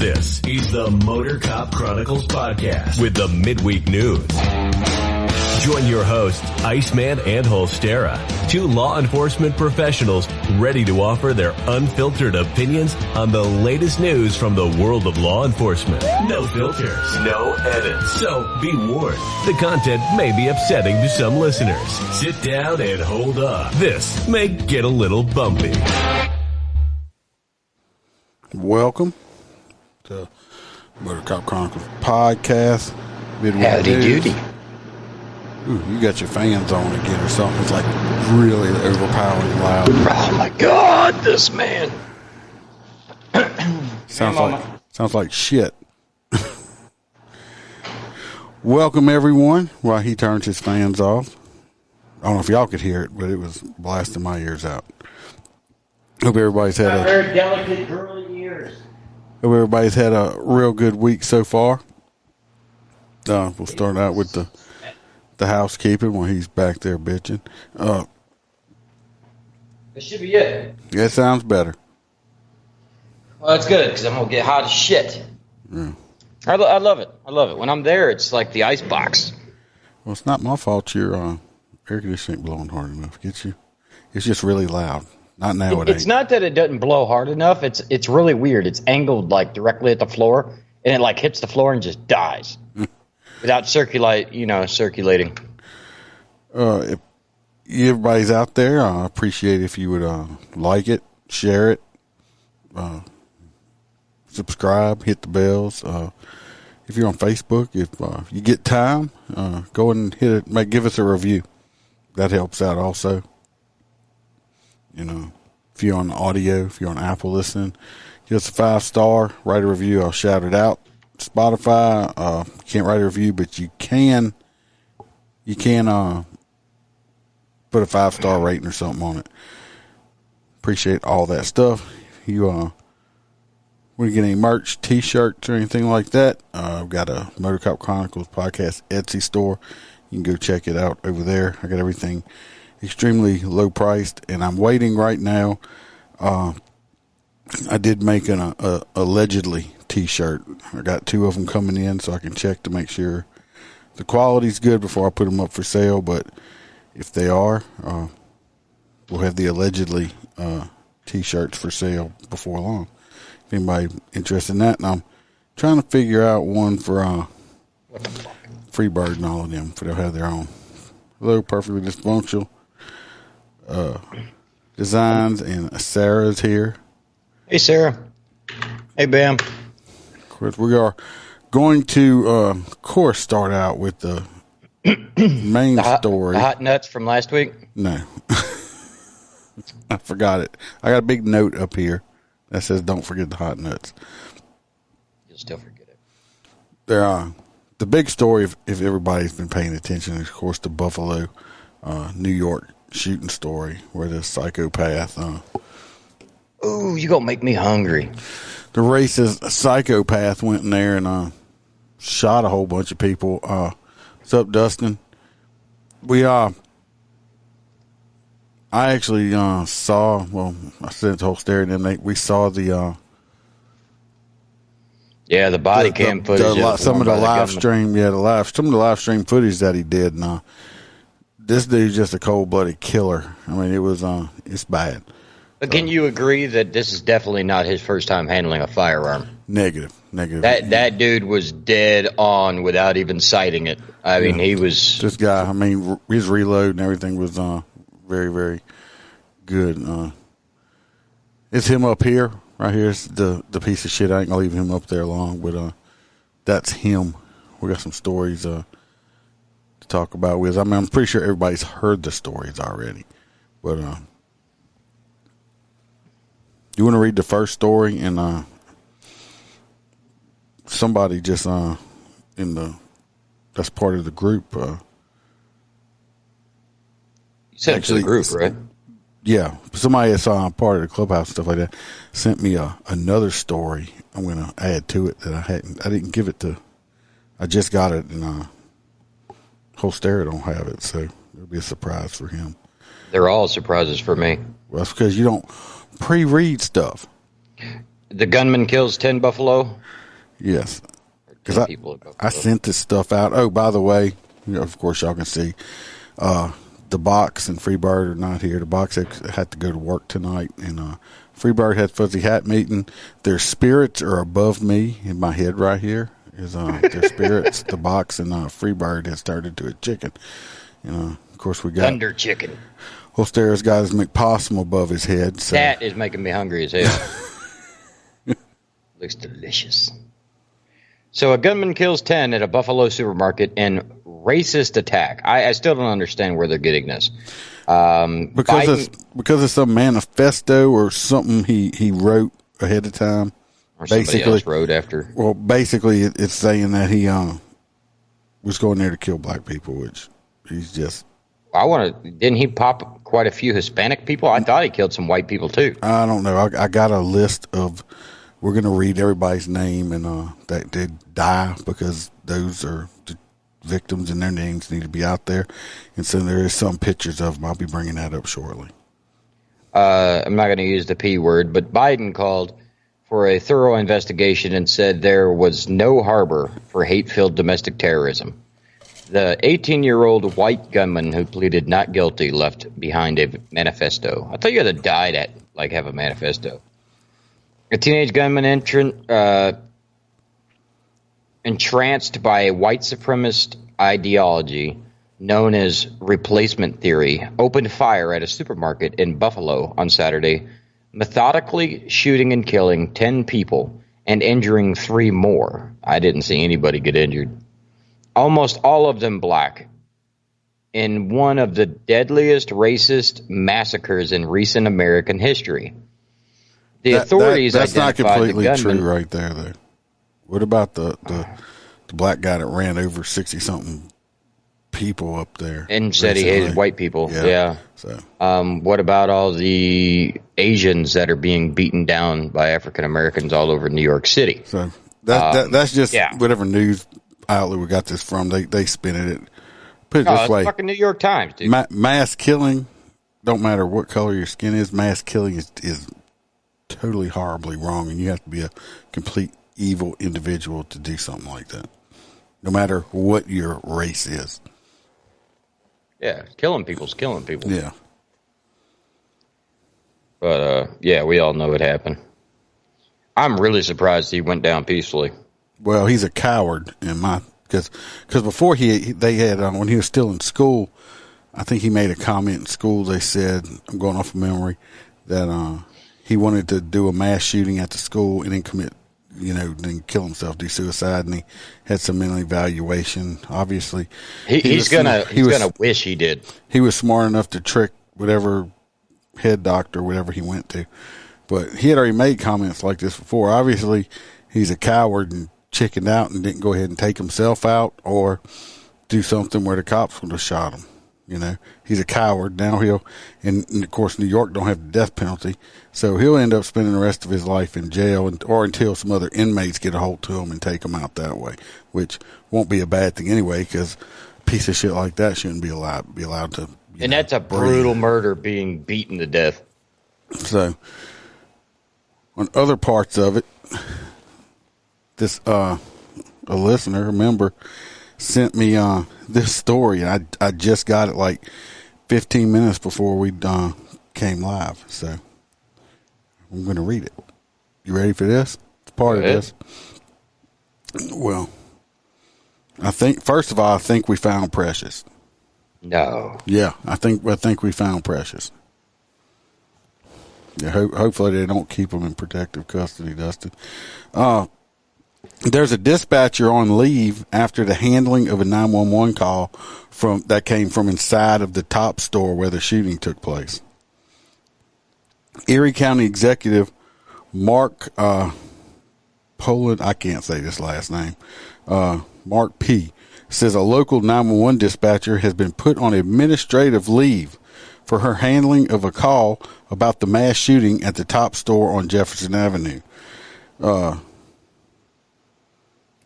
This is the MOTORCOP Chronicles podcast with the midweek news. Join your hosts, Iceman and Holstera, two law enforcement professionals ready to offer their unfiltered opinions on the latest news from the world of law enforcement. No filters, no edits. So be warned, the content may be upsetting to some listeners. Sit down and hold up. This may get a little bumpy. Welcome to MOTORCOP Chronicles podcast. Howdy doody. Ooh, you got your fans on again or something. It's like really overpowering loud. Oh my God, this man. Sounds like shit. Welcome everyone. While he turns his fans off. I don't know if y'all could hear it, but it was blasting my ears out. Hope everybody's had very delicate girly ears. Hope everybody's had a real good week so far. We'll start out with the housekeeping when he's back there bitching. This should be it. Yeah, sounds better. Well, that's good because I'm gonna get hot as shit. Yeah. I love it. I love it. When I'm there, it's like the ice box. Well, it's not my fault your air conditioning ain't blowing hard enough. Get you? It's just really loud. Not nowadays. It's not that it doesn't blow hard enough. It's really weird. It's angled like directly at the floor, and it like hits the floor and just dies without circulating. If everybody's out there, I appreciate if you would like it, share it, subscribe, hit the bells. If you're on Facebook, if you get time, go and hit it. Give us a review. That helps out also. You know, if you're on audio, if you're on Apple listening, give us a 5-star, write a review. I'll shout it out. Spotify, can't write a review, but you can put a 5-star rating or something on it. Appreciate all that stuff. You want to get any merch, t-shirts, or anything like that? I've got a MOTORCOP Chronicles podcast Etsy store. You can go check it out over there. I got everything extremely low priced, and I'm waiting right now. I did make an allegedly t-shirt. I got 2 of them coming in, so I can check to make sure the quality's good before I put them up for sale. But if they are, we'll have the allegedly t-shirts for sale before long. If anybody interested in that, and I'm trying to figure out one for Freebird and all of them, for they'll have their own. Hello, Perfectly Dysfunctional Designs, and Sarah's here. Hey, Sarah. Hey, Bam. Of course, we are going to, of course, start out with the main story. The hot nuts from last week? No. I forgot it. I got a big note up here that says, don't forget the hot nuts. You'll still forget it. The big story, if everybody's been paying attention, is, of course, the Buffalo, New York shooting story where the psychopath. Ooh, you gonna make me hungry. The racist psychopath went in there and shot a whole bunch of people. What's up, Dustin? I actually saw. Well, I said it's whole stereo, and then we saw the. Yeah, the body cam footage. Some of the live stream, some of the live stream footage that he did. And this dude's just a cold-blooded killer. I mean, it was it's bad. But can you agree that this is definitely not his first time handling a firearm? Negative. That dude was dead on without even sighting it. I mean, he was... This guy, I mean, his reload and everything was very, very good. It's him up here. Right here's the piece of shit. I ain't going to leave him up there long, but that's him. We got some stories to talk about with. I mean, I'm pretty sure everybody's heard the stories already. But you want to read the first story? And somebody just that's part of the group. You sent it to the group, right? Yeah, somebody that's part of the clubhouse and stuff like that sent me another story. I'm going to add to it that I didn't give it to. I just got it, and Holstera don't have it, so it'll be a surprise for him. They're all surprises for me. Well, that's because you don't pre-read stuff. The gunman kills 10 buffalo? Yes. Because I sent this stuff out. Oh, by the way, of course, y'all can see the Box and Freebird are not here. The Box had to go to work tonight, and Freebird had Fuzzy Hat meeting. Their spirits are above me in my head right here. Is their spirits. The Box and Freebird has turned into a chicken. Of course, we got Thunder Chicken. Holstera's got his McPossum above his head. So. That is making me hungry as hell. Looks delicious. So a gunman kills 10 at a Buffalo supermarket in racist attack. I still don't understand where they're getting this. Because it's some manifesto or something he wrote ahead of time. Or somebody else wrote after. Well, basically, it's saying that he was going there to kill black people, which he's just... Didn't he pop quite a few Hispanic people? I thought he killed some white people, too. I don't know. I got a list of... We're going to read everybody's name and that did die because those are the victims and their names need to be out there. And so there is some pictures of them. I'll be bringing that up shortly. I'm not going to use the P word, but Biden called for a thorough investigation and said there was no harbor for hate-filled domestic terrorism. The 18-year-old white gunman who pleaded not guilty left behind a manifesto. I thought you had to die to have a manifesto. A teenage gunman entranced by a white supremacist ideology known as replacement theory opened fire at a supermarket in Buffalo on Saturday, methodically shooting and killing 10 people and injuring 3 more. I didn't see anybody get injured. Almost all of them black. In one of the deadliest racist massacres in recent American history. The authorities that's not completely the gunman. True right there, though. What about the black guy that ran over 60-something people up there? And said he hated white people. Yeah. So, what about all the Asians that are being beaten down by African Americans all over New York City? So that's just whatever news outlet we got this from. They spin it. Put it this way. It's fucking New York Times, dude. Mass killing, don't matter what color your skin is, mass killing is totally horribly wrong, and you have to be a complete evil individual to do something like that, no matter what your race is. Yeah, killing people's killing people. Yeah. But, we all know it happened. I'm really surprised he went down peacefully. Well, he's a coward, because before they had when he was still in school, I think he made a comment in school. They said, I'm going off of memory, that he wanted to do a mass shooting at the school and then commit, then kill himself, do suicide, and he had some mental evaluation. Obviously, he's gonna wish he did. He was smart enough to trick whatever head doctor, whatever he went to, but he had already made comments like this before. Obviously, he's a coward and chickened out and didn't go ahead and take himself out or do something where the cops would have shot him. He's a coward. Now and of course, New York don't have the death penalty, so he'll end up spending the rest of his life in jail, or until some other inmates get a hold to him and take him out that way, which won't be a bad thing anyway, because a piece of shit like that shouldn't be allowed to. And that's a brutal murder, being beaten to death. So, on other parts of it, this a listener, a member, sent me this story, and I just got it like 15 minutes before we came live, so I'm going to read it. You ready for this? It's part of this. Well, first of all, I think we found Precious. No. Yeah, I think we found Precious. Yeah, hopefully they don't keep him in protective custody, Dustin. There's a dispatcher on leave after the handling of a 911 call that came from inside of the Top store where the shooting took place. Erie County Executive Mark Poland, I can't say this last name, Mark P., says a local 911 dispatcher has been put on administrative leave for her handling of a call about the mass shooting at the Top store on Jefferson Avenue.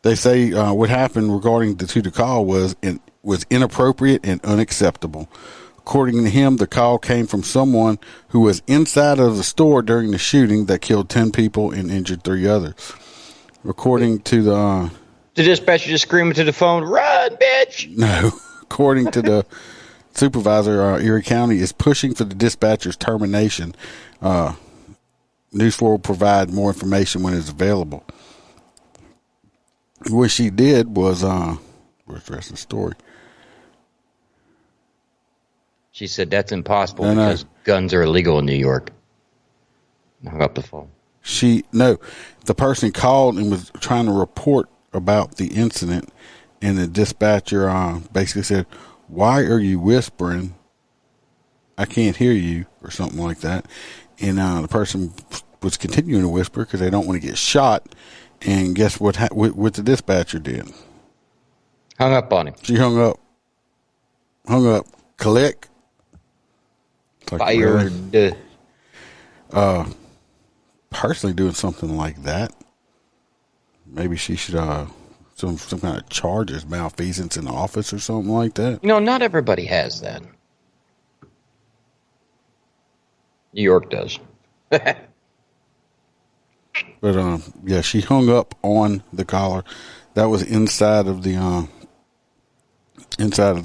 They say what happened regarding to the call was inappropriate and unacceptable. According to him, the call came from someone who was inside of the store during the shooting that killed 10 people and injured 3 others. According to the dispatcher just screaming to the phone, "Run, bitch!" No. According to the supervisor, Erie County is pushing for the dispatcher's termination. News 4 will provide more information when it's available. What she did was, where's the rest of the story? She said that's impossible because guns are illegal in New York. I hung up the phone. The person called and was trying to report about the incident, and the dispatcher basically said, "Why are you whispering? I can't hear you," or something like that. And the person was continuing to whisper because they don't want to get shot. And guess what the dispatcher did? Hung up on him. She hung up. Click. Fired. Personally doing something like that, maybe she should some kind of charges, malfeasance in the office or something like that. Not everybody has that. New York does. But yeah, she hung up on the caller. That was inside of the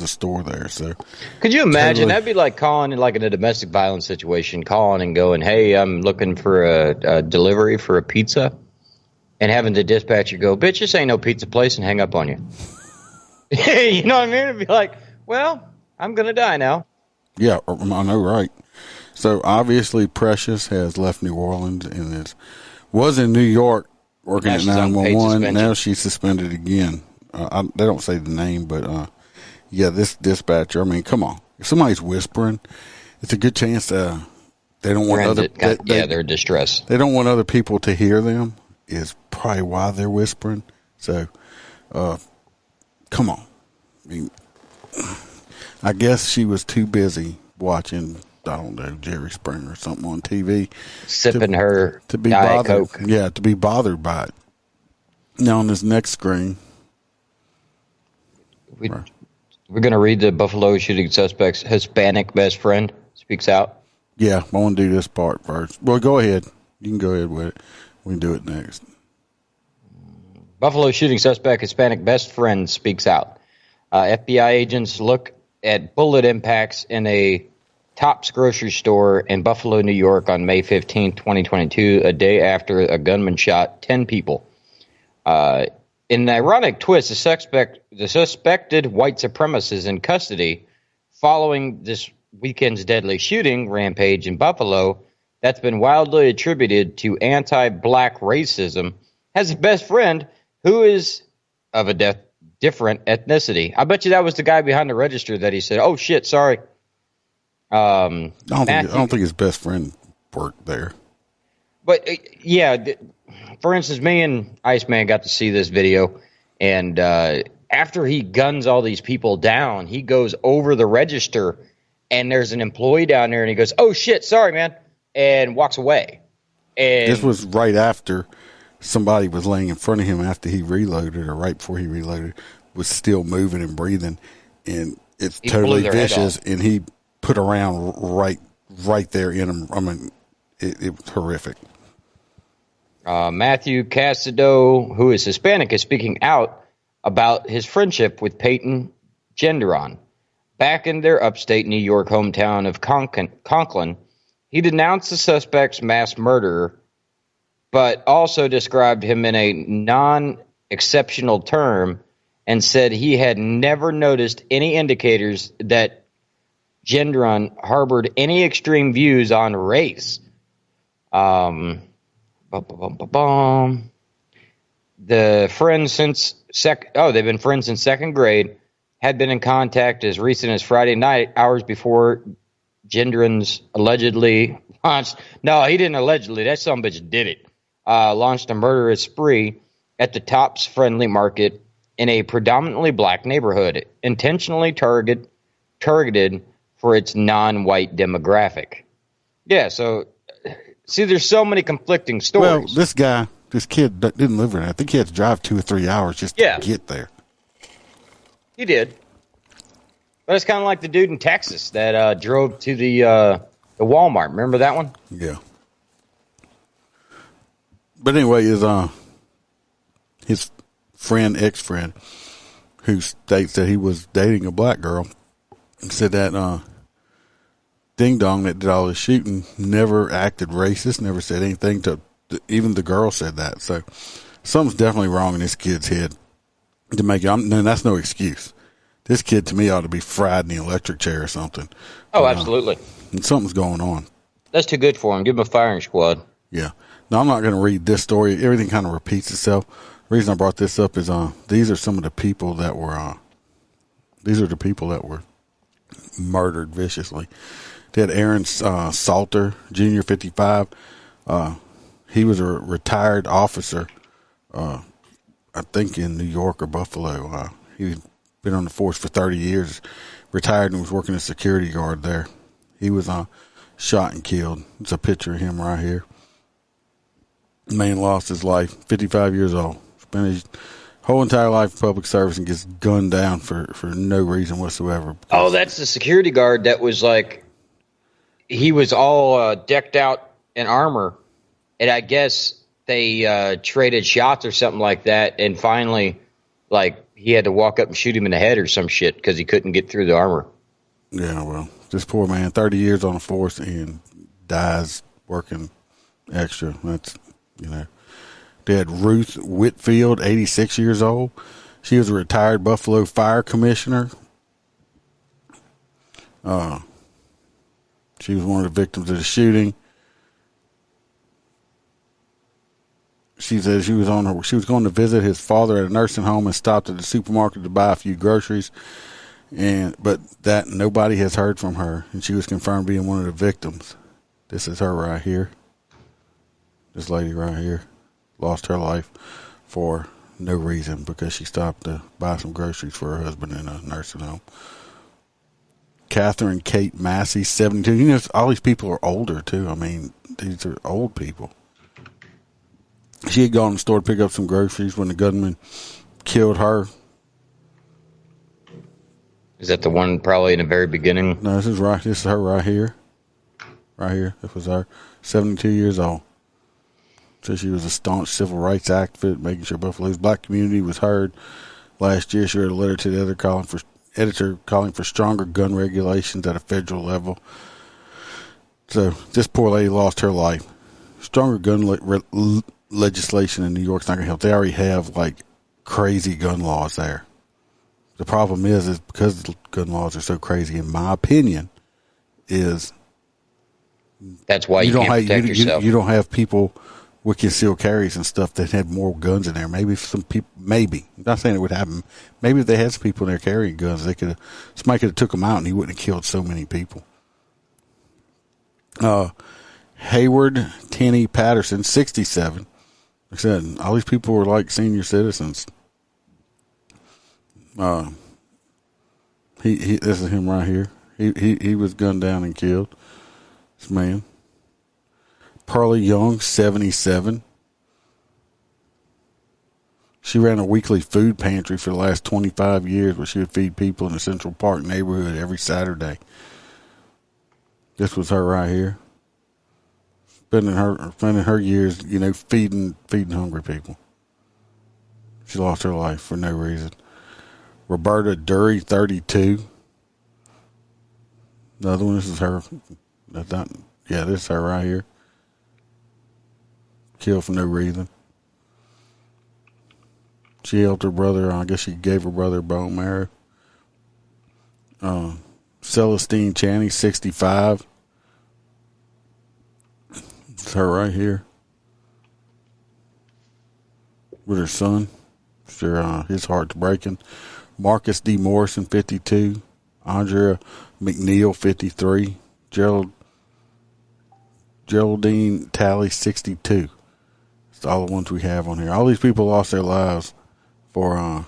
store there. So could you imagine? That'd be like calling in a domestic violence situation, calling and going, "Hey, I'm looking for a delivery for a pizza," and having the dispatcher go, "Bitch, this ain't no pizza place," and hang up on you. You know what I mean? It'd be like, "Well, I'm gonna die now." Yeah, I know, right? So obviously, Precious has left New Orleans and was in New York working at 911. Now she's suspended again. They don't say the name, but yeah, this dispatcher. I mean, come on. If somebody's whispering, it's a good chance they don't want they're distressed. They don't want other people to hear them. Is probably why they're whispering. So, come on. I mean, I guess she was too busy watching, I don't know, Jerry Springer or something on TV. Sipping her to be Diet bothered. Coke. Yeah, to be bothered by it. Now on this next screen. We're going to read the Buffalo shooting suspect's Hispanic best friend speaks out. Yeah, I want to do this part first. Well, go ahead. You can go ahead with it. We can do it next. Buffalo shooting suspect Hispanic best friend speaks out. FBI agents look at bullet impacts in a Tops grocery store in Buffalo, New York on May 15, 2022, a day after a gunman shot 10 people. In an ironic twist, the suspected white supremacist is in custody following this weekend's deadly shooting rampage in Buffalo that's been wildly attributed to anti-black racism, has a best friend who is of a different ethnicity. I bet you that was the guy behind the register that he said, "Oh, shit, sorry." I don't think his best friend worked there. But, yeah, for instance, me and Iceman got to see this video, and after he guns all these people down, he goes over the register, and there's an employee down there, and he goes, "Oh, shit, sorry, man," and walks away. And this was right after somebody was laying in front of him after he reloaded, or right before he reloaded, was still moving and breathing, and it's totally vicious, and he put a round right there in him. I mean, it was horrific. Matthew Cassido, who is Hispanic, is speaking out about his friendship with Peyton Gendron. Back in their upstate New York hometown of Conklin, he denounced the suspect's mass murderer, but also described him in a non-exceptional term and said he had never noticed any indicators that Gendron harbored any extreme views on race. The friends since they've been friends since second grade, had been in contact as recent as Friday night, hours before Gendron's allegedly launched. No, he didn't allegedly. That sumbitch did it. Launched a murderous spree at the Tops Friendly Market in a predominantly black neighborhood, intentionally targeted for its non-white demographic. Yeah, so see, there's so many conflicting stories. Well, this kid didn't live there. I think he had to drive 2 or 3 hours just to get there. He did. But it's kind of like the dude in Texas that drove to the Walmart. Remember that one? Yeah. But anyway, his ex-friend, who states that he was dating a black girl, said that Ding Dong that did all the shooting never acted racist, never said anything to, even the girl said that. So something's definitely wrong in this kid's head to make it. And that's no excuse. This kid, to me, ought to be fried in the electric chair or something. Oh, absolutely. And something's going on. That's too good for him. Give him a firing squad. Yeah. Now, I'm not going to read this story. Everything kind of repeats itself. The reason I brought this up is these are some of the people that were murdered viciously. They had Aaron Salter, Jr., 55. He was a retired officer, I think in New York or Buffalo. He'd been on the force for 30 years, retired and was working as a security guard there. He was shot and killed. It's a picture of him right here. Man lost his life, 55 years old. Spent his whole entire life in public service and gets gunned down for no reason whatsoever. Oh, that's the security guard that was like, he was all decked out in armor, and I guess they traded shots or something like that, and finally, like, he had to walk up and shoot him in the head or some shit because he couldn't get through the armor. Yeah, well, this poor man, 30 years on the force and dies working extra. That's, They had Ruth Whitfield, 86 years old. She was a retired Buffalo fire commissioner. She was one of the victims of the shooting. She said she was going to visit his father at a nursing home and stopped at the supermarket to buy a few groceries. But that nobody has heard from her, and she was confirmed being one of the victims. This is her right here. This lady right here lost her life for no reason because she stopped to buy some groceries for her husband in a nursing home. Catherine Kate Massey, 72. All these people are older too. I mean, these are old people. She had gone to the store to pick up some groceries when the gunman killed her. Is that the one probably in the very beginning? No, this is her right here. Right here. This was her. 72 years old. So she was a staunch civil rights activist, making sure Buffalo's black community was heard. Last year, she wrote a letter to the editor calling for stronger gun regulations at a federal level. So this poor lady lost her life. Stronger gun legislation in New York's not going to help. They already have like crazy gun laws there. The problem is because the gun laws are so crazy, in my opinion, is that's why you can't protect yourself. You don't have people with concealed carries and stuff that had more guns in there. Maybe some people, I'm not saying it would happen. Maybe if they had some people in there carrying guns, somebody could have took them out and he wouldn't have killed so many people. Hayward Tenney Patterson, 67. Like I said, all these people were like senior citizens. This is him right here. He was gunned down and killed. This man. Pearlie Young, 77. She ran a weekly food pantry for the last 25 years where she would feed people in the Central Park neighborhood every Saturday. This was her right here. Spending her years, feeding hungry people. She lost her life for no reason. Roberta Dury, 32. Another one, this is her. This is her right here. Killed for no reason. She helped her brother. I guess she gave her brother bone marrow. Celestine Channing, 65. It's her right here. With her son. Sure, his heart's breaking. Marcus D. Morrison, 52. Andrea McNeil, 53. Geraldine Talley, 62. It's all the ones we have on here. All these people lost their lives for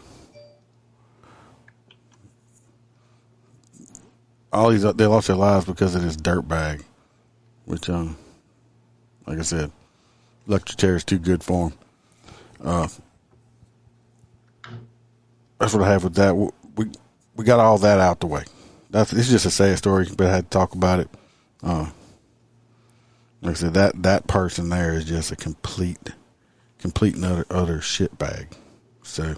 they lost their lives because of this dirt bag, which like I said, electric chair is too good for them. That's what I have with that. We got all that out the way. it's just a sad story, but I had to talk about it. Like I said, that person there is just a complete and utter shitbag. So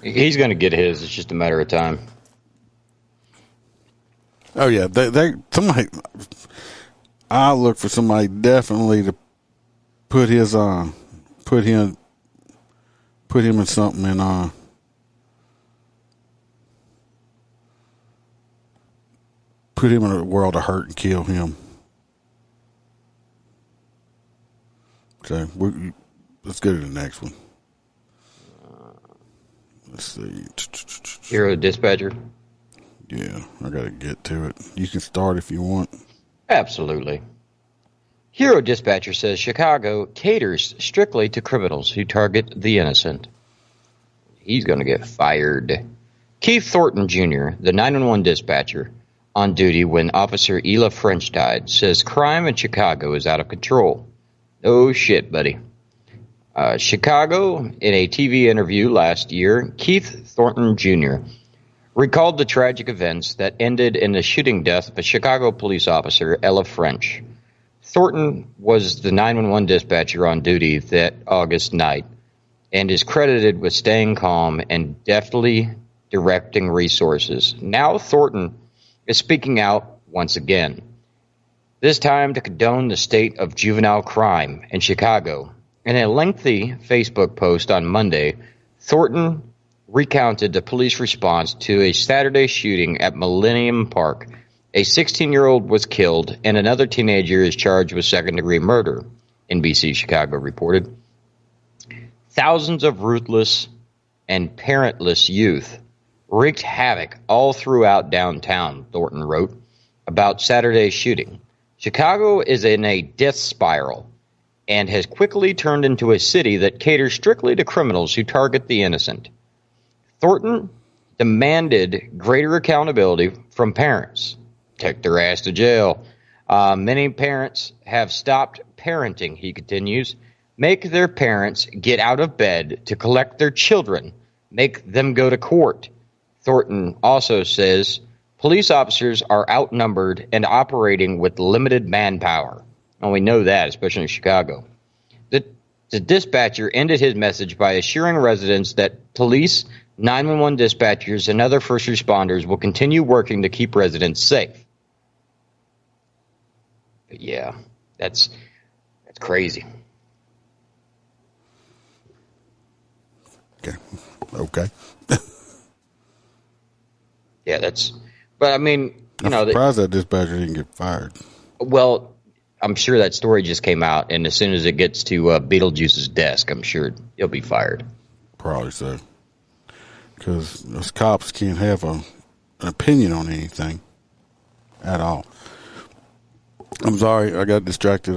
he's going to get his. It's just a matter of time. Oh yeah, somebody. I'll look for somebody definitely to put him in something and put him in a world of hurt and kill him. So let's go to the next one. Let's see. Hero Dispatcher. Yeah, I got to get to it. You can start if you want. Absolutely. Hero Dispatcher says Chicago caters strictly to criminals who target the innocent. He's going to get fired. Keith Thornton Jr., the 911 dispatcher on duty when Officer Ela French died, says crime in Chicago is out of control. Oh shit, buddy. Chicago, in a TV interview last year, Keith Thornton Jr. recalled the tragic events that ended in the shooting death of a Chicago police officer, Ela French. Thornton was the 911 dispatcher on duty that August night and is credited with staying calm and deftly directing resources. Now Thornton is speaking out once again, this time to condone the state of juvenile crime in Chicago. In a lengthy Facebook post on Monday, Thornton recounted the police response to a Saturday shooting at Millennium Park. A 16-year-old was killed, and another teenager is charged with second-degree murder, NBC Chicago reported. Thousands of ruthless and parentless youth wreaked havoc all throughout downtown, Thornton wrote about Saturday's shooting. Chicago is in a death spiral and has quickly turned into a city that caters strictly to criminals who target the innocent. Thornton demanded greater accountability from parents. Take their ass to jail. Many parents have stopped parenting, he continues. Make their parents get out of bed to collect their children. Make them go to court. Thornton also says police officers are outnumbered and operating with limited manpower. And we know that, especially in Chicago. The dispatcher ended his message by assuring residents that police, 911 dispatchers, and other first responders will continue working to keep residents safe. But yeah, that's crazy. Okay. Yeah, but I mean, I'm surprised that dispatcher didn't get fired. Well, I'm sure that story just came out, and as soon as it gets to Beetlejuice's desk, I'm sure he'll be fired. Probably so. Because those cops can't have an opinion on anything at all. I'm sorry, I got distracted.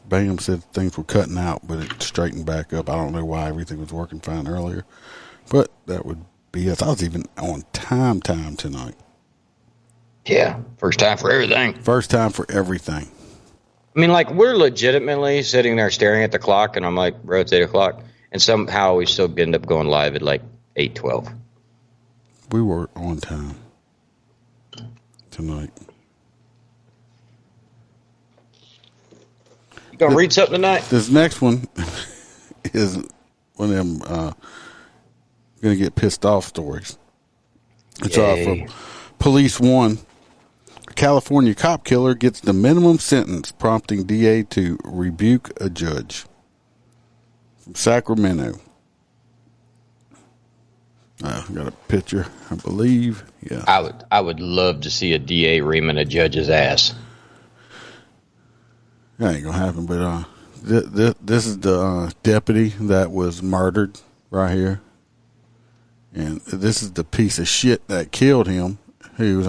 Bam said things were cutting out, but it straightened back up. I don't know why everything was working fine earlier. But that would be it. I was even on time tonight. Yeah, first time for everything. First time for everything. I mean, like, we're legitimately sitting there staring at the clock, and I'm like, bro, it's 8 o'clock. And somehow we still end up going live at like 8:12. We were on time tonight. You gonna read something tonight? This next one is one of them gonna get pissed off stories. It's from Police One. A California cop killer gets the minimum sentence, prompting DA to rebuke a judge. From Sacramento. Got a picture, I believe. Yeah. I would love to see a DA reaming a judge's ass. That ain't gonna happen, but this is the deputy that was murdered right here, and this is the piece of shit that killed him, who's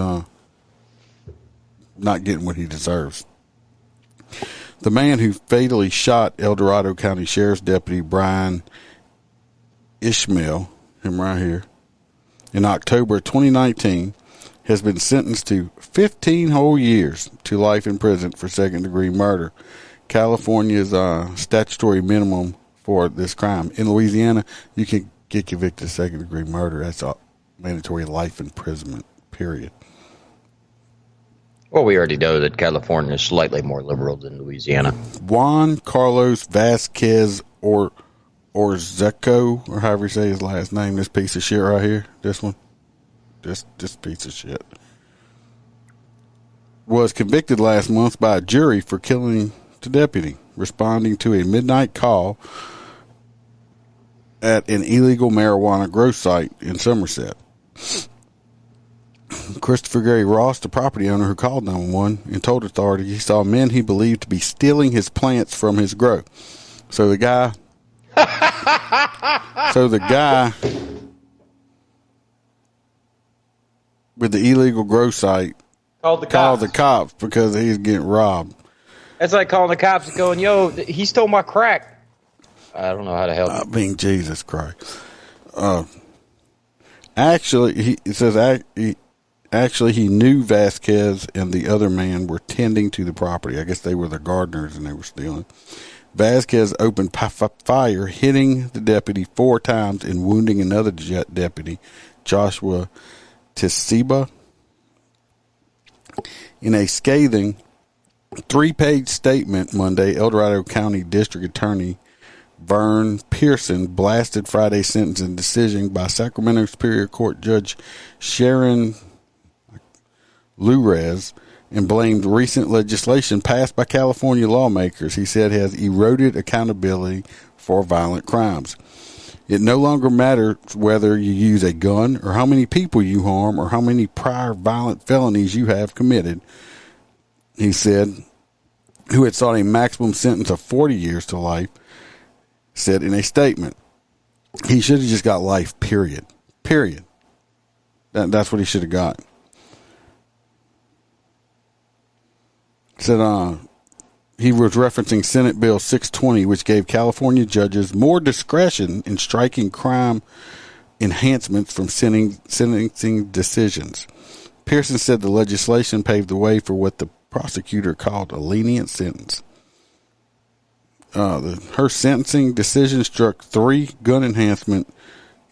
not getting what he deserves. The man who fatally shot El Dorado County Sheriff's Deputy Brian Ishmael, him right here, in October 2019, has been sentenced to 15 whole years to life in prison for second-degree murder. California's statutory minimum for this crime. In Louisiana, you can get convicted of second-degree murder. That's a mandatory life imprisonment. period. Well, we already know that California is slightly more liberal than Louisiana. Juan Carlos Vasquez Orzeco, or however you say his last name, this piece of shit right here, this one, this piece of shit, was convicted last month by a jury for killing the deputy, responding to a midnight call at an illegal marijuana grow site in Somerset. Christopher Gary Ross, the property owner who called 911 and told authorities he saw men he believed to be stealing his plants from his grow. So the guy with the illegal grow site called the cops because he's getting robbed. That's like calling the cops and going, "Yo, he stole my crack." I don't know how to help. I mean, Jesus Christ. Actually, he knew Vasquez and the other man were tending to the property. I guess they were the gardeners and they were stealing. Vasquez opened fire, hitting the deputy 4 times and wounding another deputy, Joshua Tisiba. In a scathing 3-page statement Monday, El Dorado County District Attorney Vern Pearson blasted Friday's sentencing decision by Sacramento Superior Court Judge Sharon Lurez and blamed recent legislation passed by California lawmakers he said has eroded accountability for violent crimes. It no longer matters whether you use a gun or how many people you harm or how many prior violent felonies you have committed, he said, who had sought a maximum sentence of 40 years to life, said in a statement. He should have just got life, period. Period. That's what he should have got. Said he was referencing Senate Bill 620, which gave California judges more discretion in striking crime enhancements from sentencing decisions. Pearson said the legislation paved the way for what the prosecutor called a lenient sentence. Her sentencing decision struck 3 gun enhancements.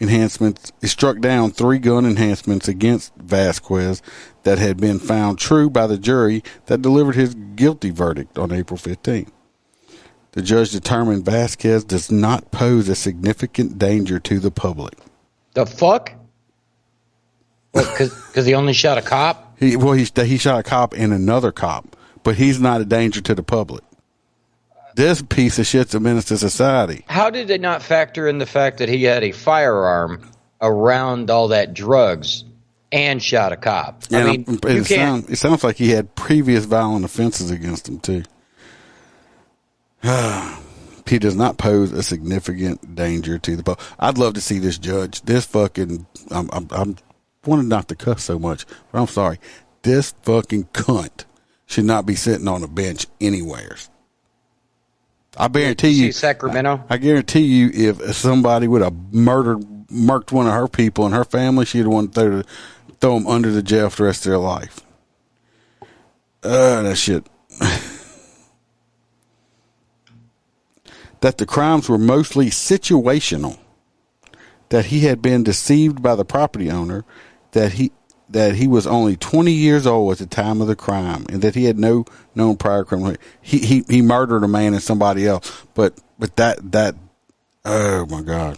It struck down 3 gun enhancements against Vasquez that had been found true by the jury that delivered his guilty verdict on April 15. The judge determined Vasquez does not pose a significant danger to the public. The fuck? Because he only shot a cop? He shot a cop and another cop, but he's not a danger to the public. This piece of shit's a menace to society. How did they not factor in the fact that he had a firearm around all that drugs and shot a cop? I mean, it sounds like he had previous violent offenses against him, too. He does not pose a significant danger to the public. I'd love to see this judge. This fucking... I'm wanted not to cuss so much, but I'm sorry. This fucking cunt should not be sitting on a bench anywhere. I guarantee you, Sacramento. I guarantee you, if somebody would have murked one of her people and her family, she'd have wanted to throw them under the jail for the rest of their life. That shit. That the crimes were mostly situational. That he had been deceived by the property owner. That he was only 20 years old at the time of the crime, and that he had no known prior criminal. He murdered a man and somebody else, but that oh my God.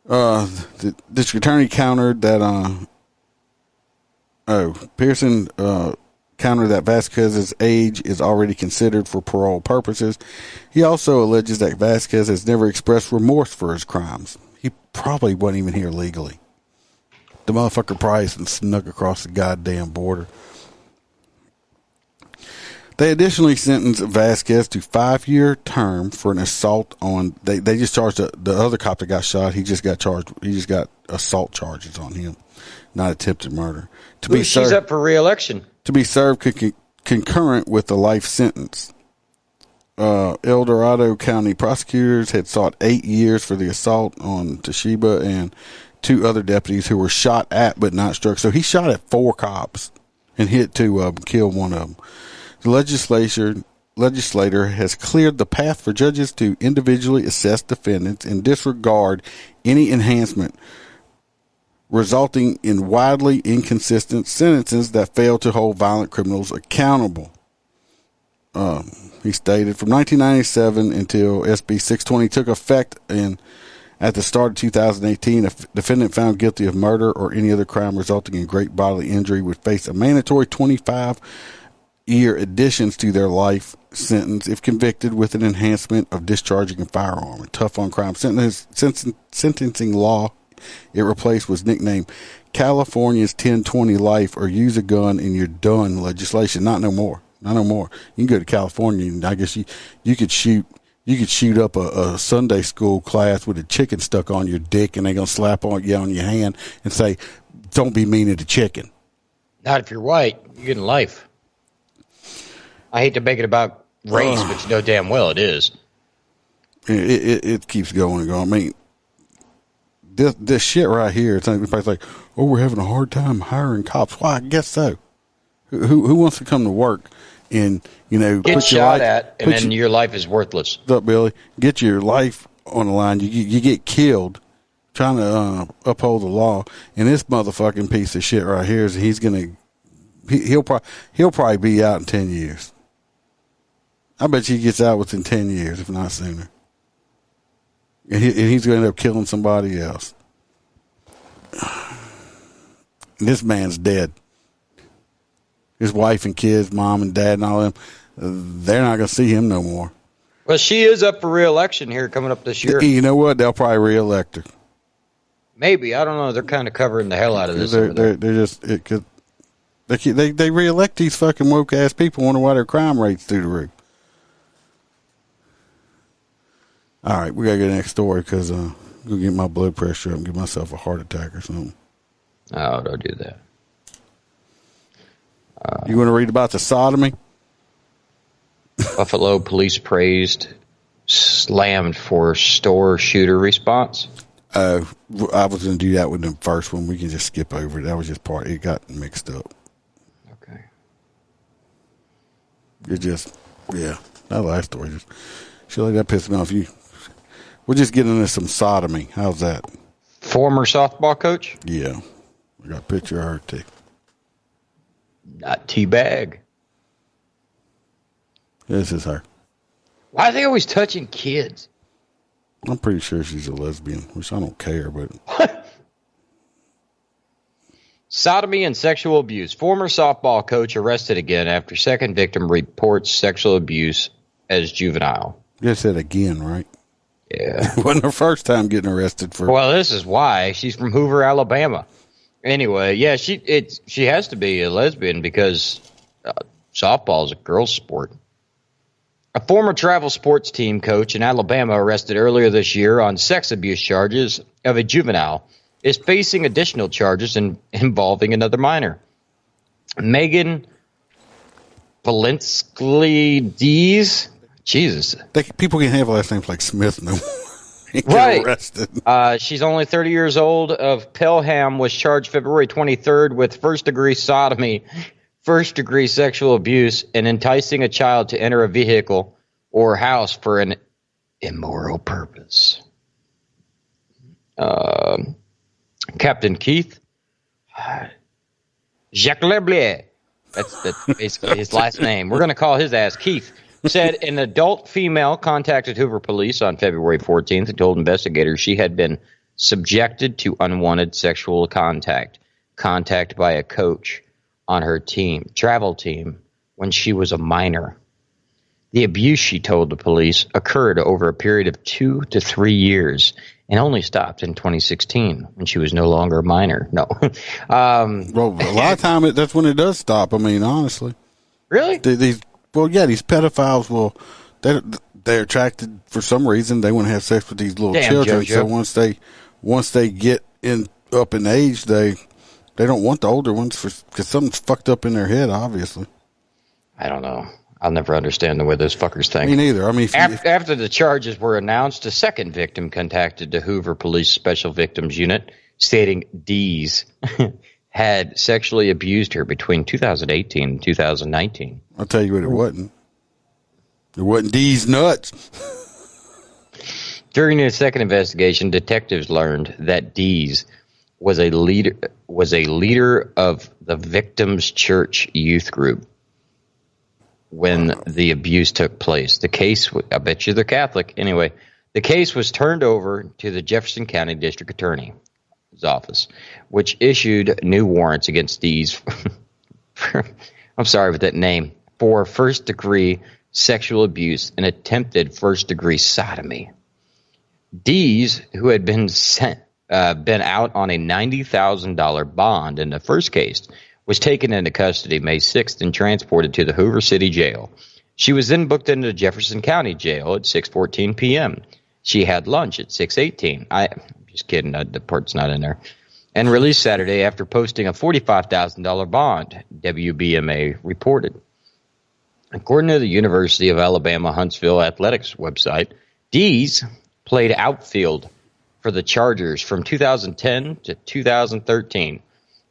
The district attorney countered that. Pearson countered that Vasquez's age is already considered for parole purposes. He also alleges that Vasquez has never expressed remorse for his crimes. He probably wasn't even here legally. The motherfucker probably snuck across the goddamn border. They additionally sentenced Vasquez to 5-year term for an assault on. They just charged the other cop that got shot. He just got charged. He just got assault charges on him, not attempted murder. She's up for re-election. To be served concurrent with the life sentence. El Dorado County prosecutors had sought 8 years for the assault on Toshiba and 2 other deputies who were shot at but not struck. So he shot at 4 cops and hit 2 of them, killed one of them. The legislator has cleared the path for judges to individually assess defendants and disregard any enhancement resulting in widely inconsistent sentences that fail to hold violent criminals accountable. He stated, from 1997 until SB 620 took effect at the start of 2018, a defendant found guilty of murder or any other crime resulting in great bodily injury would face a mandatory 25-year additions to their life sentence if convicted, with an enhancement of discharging a firearm. A tough on crime sentencing law it replaced was nicknamed California's 1020 life, or use a gun and you're done legislation. Not no more. Not no more. You can go to California and I guess you could shoot up a Sunday school class with a chicken stuck on your dick, and they're going to slap on your hand and say, don't be mean to the chicken. Not if you're white. You're getting life. I hate to make it about race, but you know damn well it is. It keeps going and going. I mean, this shit right here, it's everybody's like, oh, we're having a hard time hiring cops. Why? I guess so. Who wants to come to work and, get put shot your life, at, and then your life is worthless. What's up, Billy? Get your life on the line. You get killed trying to uphold the law, and this motherfucking piece of shit right here is he'll probably be out in 10 years. I bet you he gets out within 10 years, if not sooner. And he's going to end up killing somebody else. And this man's dead. His wife and kids, mom and dad and all them, they're not going to see him no more. Well, she is up for re-election here coming up this year. You know what? They'll probably re-elect her. Maybe. I don't know. They're kind of covering the hell out of this. They're just... They re-elect these fucking woke-ass people, wonder why their crime rate's through the roof. All right, we got to get the next story because I'm going to get my blood pressure up and give myself a heart attack or something. Oh, don't do that. You want to read about the sodomy? Buffalo police slammed for store shooter response. I was going to do that with the first one. We can just skip over it. That was just part. It got mixed up. Okay. That last story shit like that pissed me off. We're just getting into some sodomy. How's that? Former softball coach? Yeah. I got a picture of her too. Not teabag. This is her. Why are they always touching kids? I'm pretty sure she's a lesbian, which I don't care, but... What? Sodomy and sexual abuse. Former softball coach arrested again after second victim reports sexual abuse as juvenile. You said again, right? Yeah. It wasn't her first time getting arrested for... Well, this is why. She's from Hoover, Alabama. Anyway, yeah, she has to be a lesbian because softball is a girl's sport. A former travel sports team coach in Alabama arrested earlier this year on sex abuse charges of a juvenile is facing additional charges involving another minor. Megan Valenskly-Dees. Jesus. People can have last names like Smith no more. Right. Arrested. She's only 30 years old. Of Pelham was charged February 23rd with first-degree sodomy, first-degree sexual abuse, and enticing a child to enter a vehicle or house for an immoral purpose. Captain Keith Jacques Leblier, that's basically his last name. We're going to call his ass Keith. Said an adult female contacted Hoover police on February 14th and told investigators she had been subjected to unwanted sexual contact by a coach on her travel team, when she was a minor. The abuse, she told the police, occurred over a period of 2 to 3 years and only stopped in 2016 when she was no longer a minor. No. Well, a lot of time that's when it does stop. I mean, honestly. Really? These pedophiles they're attracted for some reason. They want to have sex with these little children. JoJo. So once they get up in age, they don't want the older ones because something's fucked up in their head. Obviously, I don't know. I'll never understand the way those fuckers think. Me neither. I mean, after the charges were announced, a second victim contacted the Hoover Police Special Victims Unit, stating Dees had sexually abused her between 2018 and 2019. I'll tell you what it wasn't. It wasn't Dees nuts. During the second investigation, detectives learned that Dees was a leader of the Victims Church youth group when the abuse took place. The case, I bet you they're Catholic. Anyway, the case was turned over to the Jefferson County District Attorney's office, which issued new warrants against Dees. I'm sorry with that name, for first-degree sexual abuse and attempted first-degree sodomy. Dees, who had been out on a $90,000 bond in the first case, was taken into custody May 6th and transported to the Hoover City Jail. She was then booked into Jefferson County Jail at 6:14 p.m. She had lunch at 6:18. I'm just kidding. The part's not in there. And released Saturday after posting a $45,000 bond, WBMA reported. According to the University of Alabama Huntsville Athletics website, Dees played outfield for the Chargers from 2010 to 2013.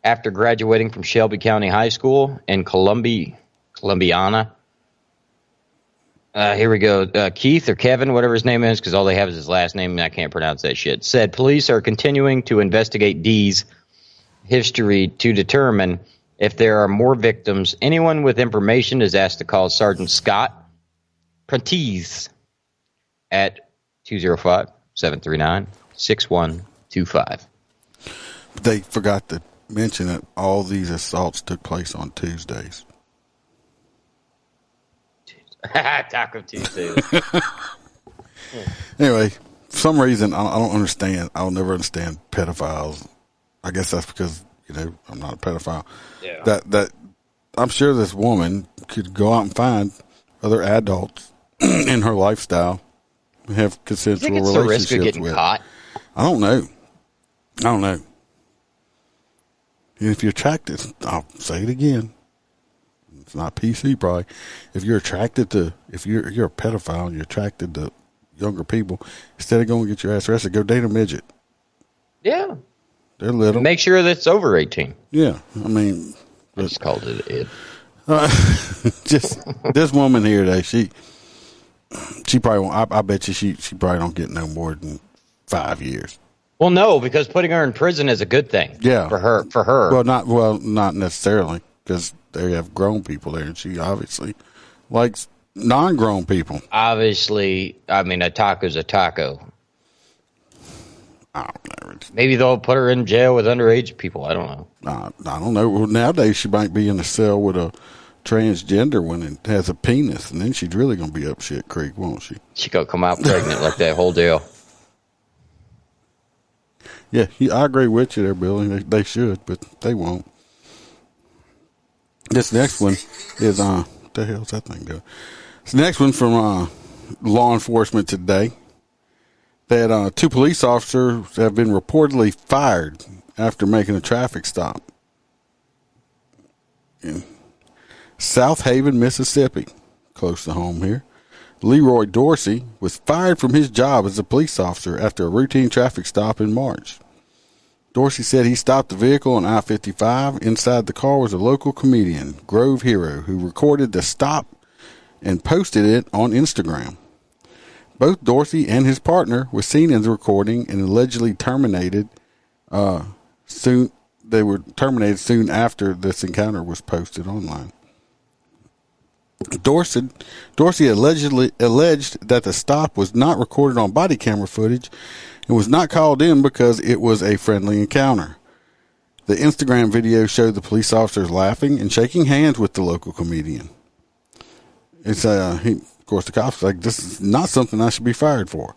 After graduating from Shelby County High School in Columbiana. Here we go. Keith or Kevin, whatever his name is, because all they have is his last name, and I can't pronounce that shit, said police are continuing to investigate Dee's history to determine if there are more victims. Anyone with information is asked to call Sergeant Scott Prentice at 205-739-6125. They forgot to mention that all these assaults took place on Tuesdays. Taco Tuesday. Anyway, for some reason, I don't understand. I'll never understand pedophiles. I guess that's because, I'm not a pedophile. Yeah. That I'm sure this woman could go out and find other adults in her lifestyle and have consensual relationships the risk of getting with. Caught? I don't know. And if you're attracted, I'll say it again. It's not PC probably. If you're a pedophile and you're attracted to younger people, instead of going to get your ass arrested, go date a midget. Yeah. They're little. Make sure that's over 18. Yeah. I mean. I just called it. Just this woman here today, she probably won't, I bet you she probably don't get no more than 5 years. Well, no, because putting her in prison is a good thing. Yeah. For her. Not necessarily, because they have grown people there, and she obviously likes non-grown people. Obviously, I mean, a taco's a taco. I don't know. Maybe they'll put her in jail with underage people. I don't know. I don't know. Well, nowadays, she might be in a cell with a transgender one and has a penis, and then she's really going to be up shit creek, won't she? She going to come out pregnant like that whole deal. Yeah, I agree with you there, Billy. They should, but they won't. This next one is, what the hell's that thing doing? This next one from law enforcement today. That 2 police officers have been reportedly fired after making a traffic stop in South Haven, Mississippi, close to home here. Leroy Dorsey was fired from his job as a police officer after a routine traffic stop in March. Dorsey said he stopped the vehicle on I-55. Inside the car was a local comedian, Grove Hero, who recorded the stop and posted it on Instagram. Both Dorsey and his partner were seen in the recording and allegedly terminated soon. They were terminated soon after this encounter was posted online. Dorsey alleged that the stop was not recorded on body camera footage and was not called in because it was a friendly encounter. The Instagram video showed the police officers laughing and shaking hands with the local comedian. Of course, the cops were like, this is not something I should be fired for.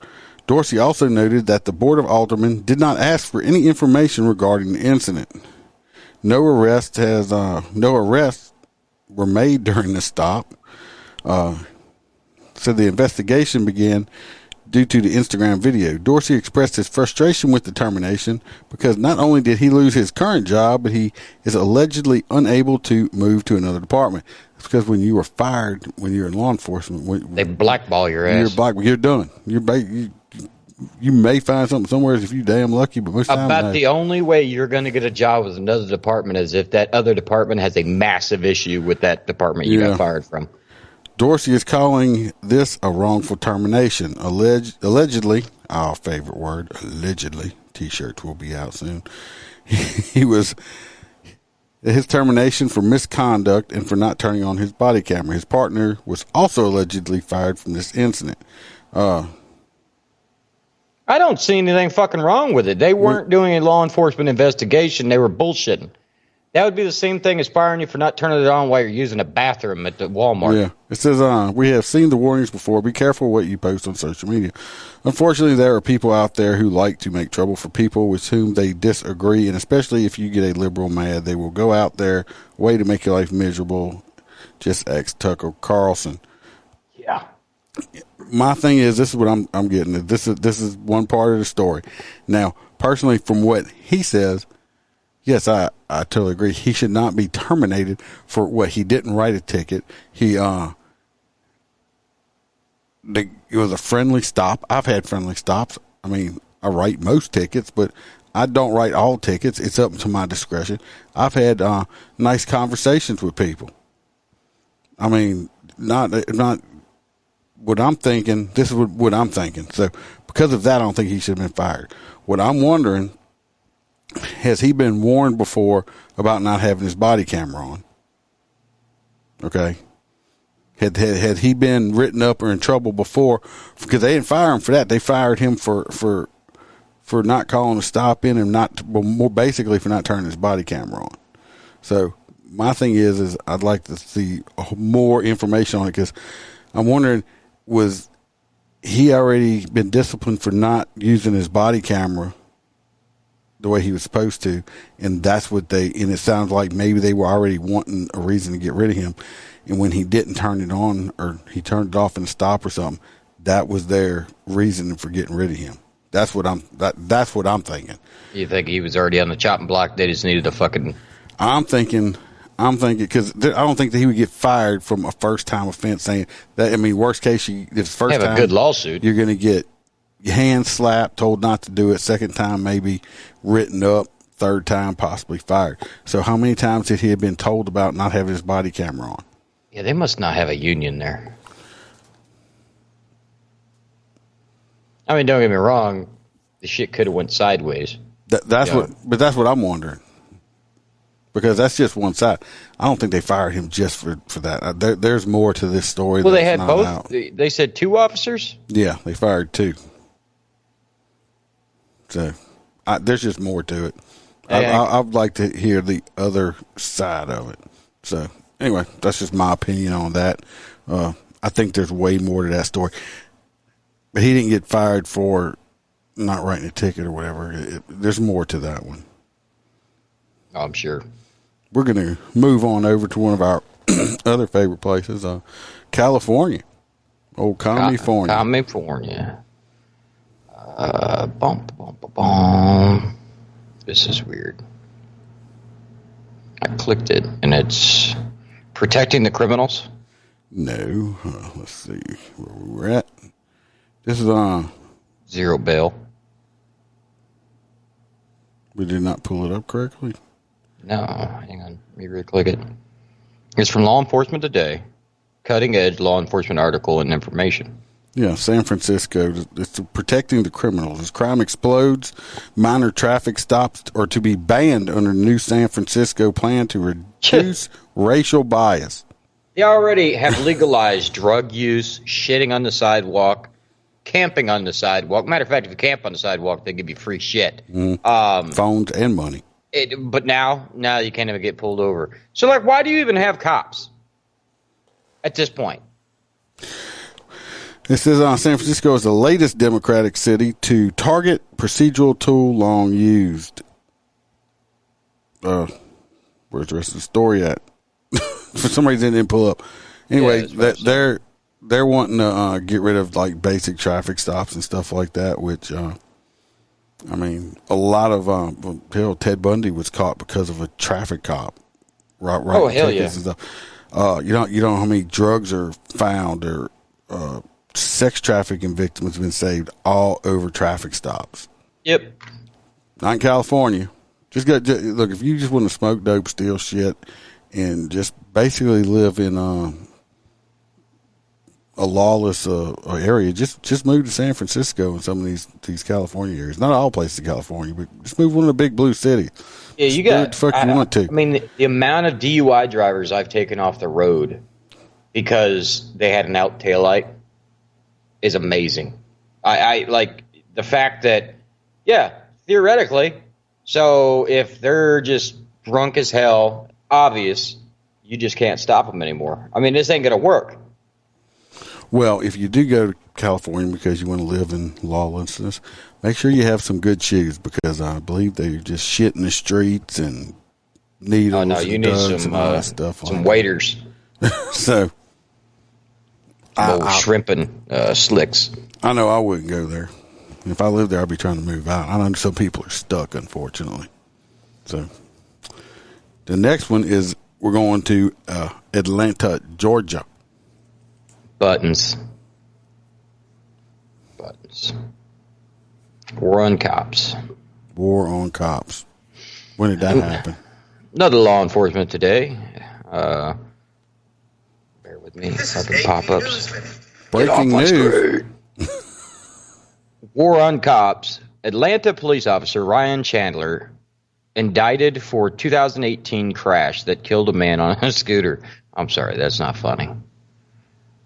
Dorsey also noted that the Board of Aldermen did not ask for any information regarding the incident. No arrests were made during the stop. So the investigation began due to the Instagram video. Dorsey expressed his frustration with the termination because not only did he lose his current job, but he is allegedly unable to move to another department. It's because when you were fired, when you're in law enforcement, they blackball your ass. You're done. You may find something somewhere if you're damn lucky, but most of the time, about the only way you're going to get a job with another department is if that other department has a massive issue with that department you got fired from. Dorsey is calling this a wrongful termination. Allegedly, our favorite word, allegedly. T-shirts will be out soon. he was his termination for misconduct and for not turning on his body camera. His partner was also allegedly fired from this incident. I don't see anything fucking wrong with it. They weren't doing a law enforcement investigation. They were bullshitting. That would be the same thing as firing you for not turning it on while you're using a bathroom at the Walmart. Yeah. It says, we have seen the warnings before. Be careful what you post on social media. Unfortunately, there are people out there who like to make trouble for people with whom they disagree, and especially if you get a liberal mad, they will go out there, way to make your life miserable. Just ex Tucker Carlson. Yeah. My thing is, this is what I'm getting. This is one part of the story. Now, personally, from what he says, yes, I totally agree. He should not be terminated for what he didn't write a ticket. It was a friendly stop. I've had friendly stops. I mean, I write most tickets, but I don't write all tickets. It's up to my discretion. I've had nice conversations with people. I mean, not what I'm thinking. This is what I'm thinking. So because of that, I don't think he should have been fired. What I'm wondering, has he been warned before about not having his body camera on? Okay. Had he been written up or in trouble before? Because they didn't fire him for that. They fired him for not calling a stop in and more basically for not turning his body camera on. So my thing is I'd like to see more information on it, because I'm wondering, was he already been disciplined for not using his body camera the way he was supposed to, and that's what and it sounds like maybe they were already wanting a reason to get rid of him, and when he didn't turn it on, or he turned it off in a stop or something, that was their reason for getting rid of him. That's what I'm thinking. You think he was already on the chopping block? They just needed a fucking... I'm thinking because I don't think that he would get fired from a first time offense. Saying that, I mean, worst case, it's first time. Have a good lawsuit. You're going to get your hand slapped, told not to do it. Second time, maybe written up. Third time, possibly fired. So how many times had he have been told about not having his body camera on? Yeah, they must not have a union there. I mean, don't get me wrong, the shit could have went sideways. That's what I'm wondering. Because that's just one side. I don't think they fired him just for that. There's more to this story. Well, they had both. Out. They said 2 officers? Yeah, they fired 2. So there's just more to it. I'd like to hear the other side of it. So anyway, that's just my opinion on that. I think there's way more to that story. But he didn't get fired for not writing a ticket or whatever. There's more to that one. Oh, I'm sure. We're going to move on over to one of our other favorite places, California. Old California. California. Bum. This is weird. I clicked it, and it's protecting the criminals. No. Let's see where we're at. This is zero bail. We did not pull it up correctly. No, hang on. Let me re-click it. It's from Law Enforcement Today. Cutting edge law enforcement article and information. Yeah, San Francisco. It's protecting the criminals. As crime explodes, minor traffic stops are to be banned under the new San Francisco plan to reduce racial bias. They already have legalized drug use, shitting on the sidewalk, camping on the sidewalk. Matter of fact, if you camp on the sidewalk, they give you free shit. Phones and money. But now you can't even get pulled over. So, why do you even have cops at this point? It says San Francisco is the latest Democratic city to target procedural tool long used. Where's the rest of the story at? For some reason, it didn't pull up. Anyway, they're wanting to get rid of basic traffic stops and stuff like that, which I mean, a lot of Ted Bundy was caught because of a traffic cop. Right. Oh, hell yeah. And stuff. You don't know how many drugs are found or sex trafficking victims have been saved all over traffic stops. Yep. Not in California. Look, if you just want to smoke dope, steal shit, and just basically live in a a lawless area, just move to San Francisco and some of these California areas. Not all places in California, but just move one of the big blue cities. Yeah, you got. The fuck you want to. I mean, the amount of DUI drivers I've taken off the road because they had an out taillight is amazing. I like the fact that, yeah, theoretically, so if they're just drunk as hell, obvious, you just can't stop them anymore. I mean, this ain't going to work. Well, if you do go to California because you want to live in lawlessness, make sure you have some good shoes because I believe they just shit in the streets and needles. Oh, no, you need some all that stuff some waders. So, shrimping slicks. I know I wouldn't go there. If I lived there, I'd be trying to move out. I know some people are stuck, unfortunately. So, the next one is we're going to Atlanta, Georgia. Buttons. War on cops. War on cops. When did that happen? Another law enforcement today. Bear with me. Fucking pop-ups. Breaking news. War on cops. Atlanta police officer Ryan Chandler indicted for 2018 crash that killed a man on a scooter. I'm sorry, that's not funny.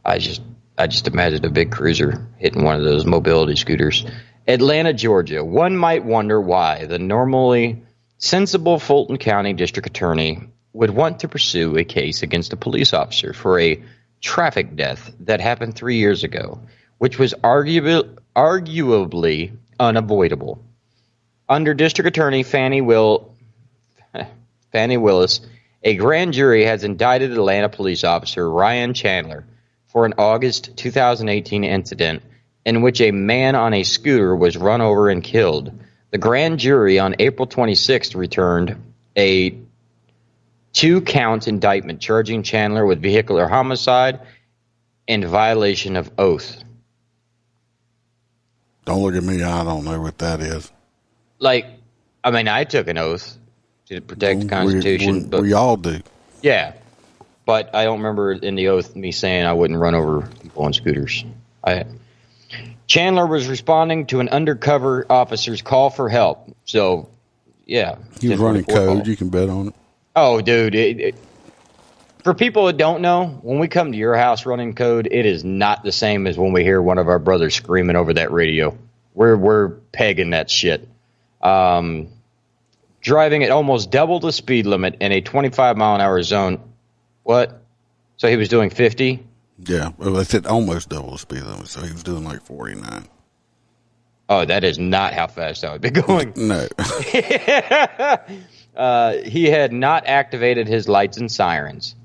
I just imagined a big cruiser hitting one of those mobility scooters. Atlanta, Georgia. One might wonder why the normally sensible Fulton County District Attorney would want to pursue a case against a police officer for a traffic death that happened 3 years ago, which was arguably unavoidable. Under District Attorney Fannie Willis, a grand jury has indicted Atlanta police officer Ryan Chandler for an August 2018 incident in which a man on a scooter was run over and killed. The grand jury on April 26th returned a 2-count indictment charging Chandler with vehicular homicide and violation of oath. Don't look at me. I don't know what that is. Like, I mean, I took an oath to protect the Constitution. We all do. Yeah. But I don't remember in the oath me saying I wouldn't run over people on scooters. Chandler was responding to an undercover officer's call for help. So, yeah. He was running code. You can bet on it. Oh, dude. For people that don't know, when we come to your house running code, it is not the same as when we hear one of our brothers screaming over that radio. We're pegging that shit. Driving at almost double the speed limit in a 25-mile-an-hour zone. What? So he was doing 50? Yeah. Well, I said almost double the speed limit, so he was doing like 49. Oh, that is not how fast I would be going. No. He had not activated his lights and sirens.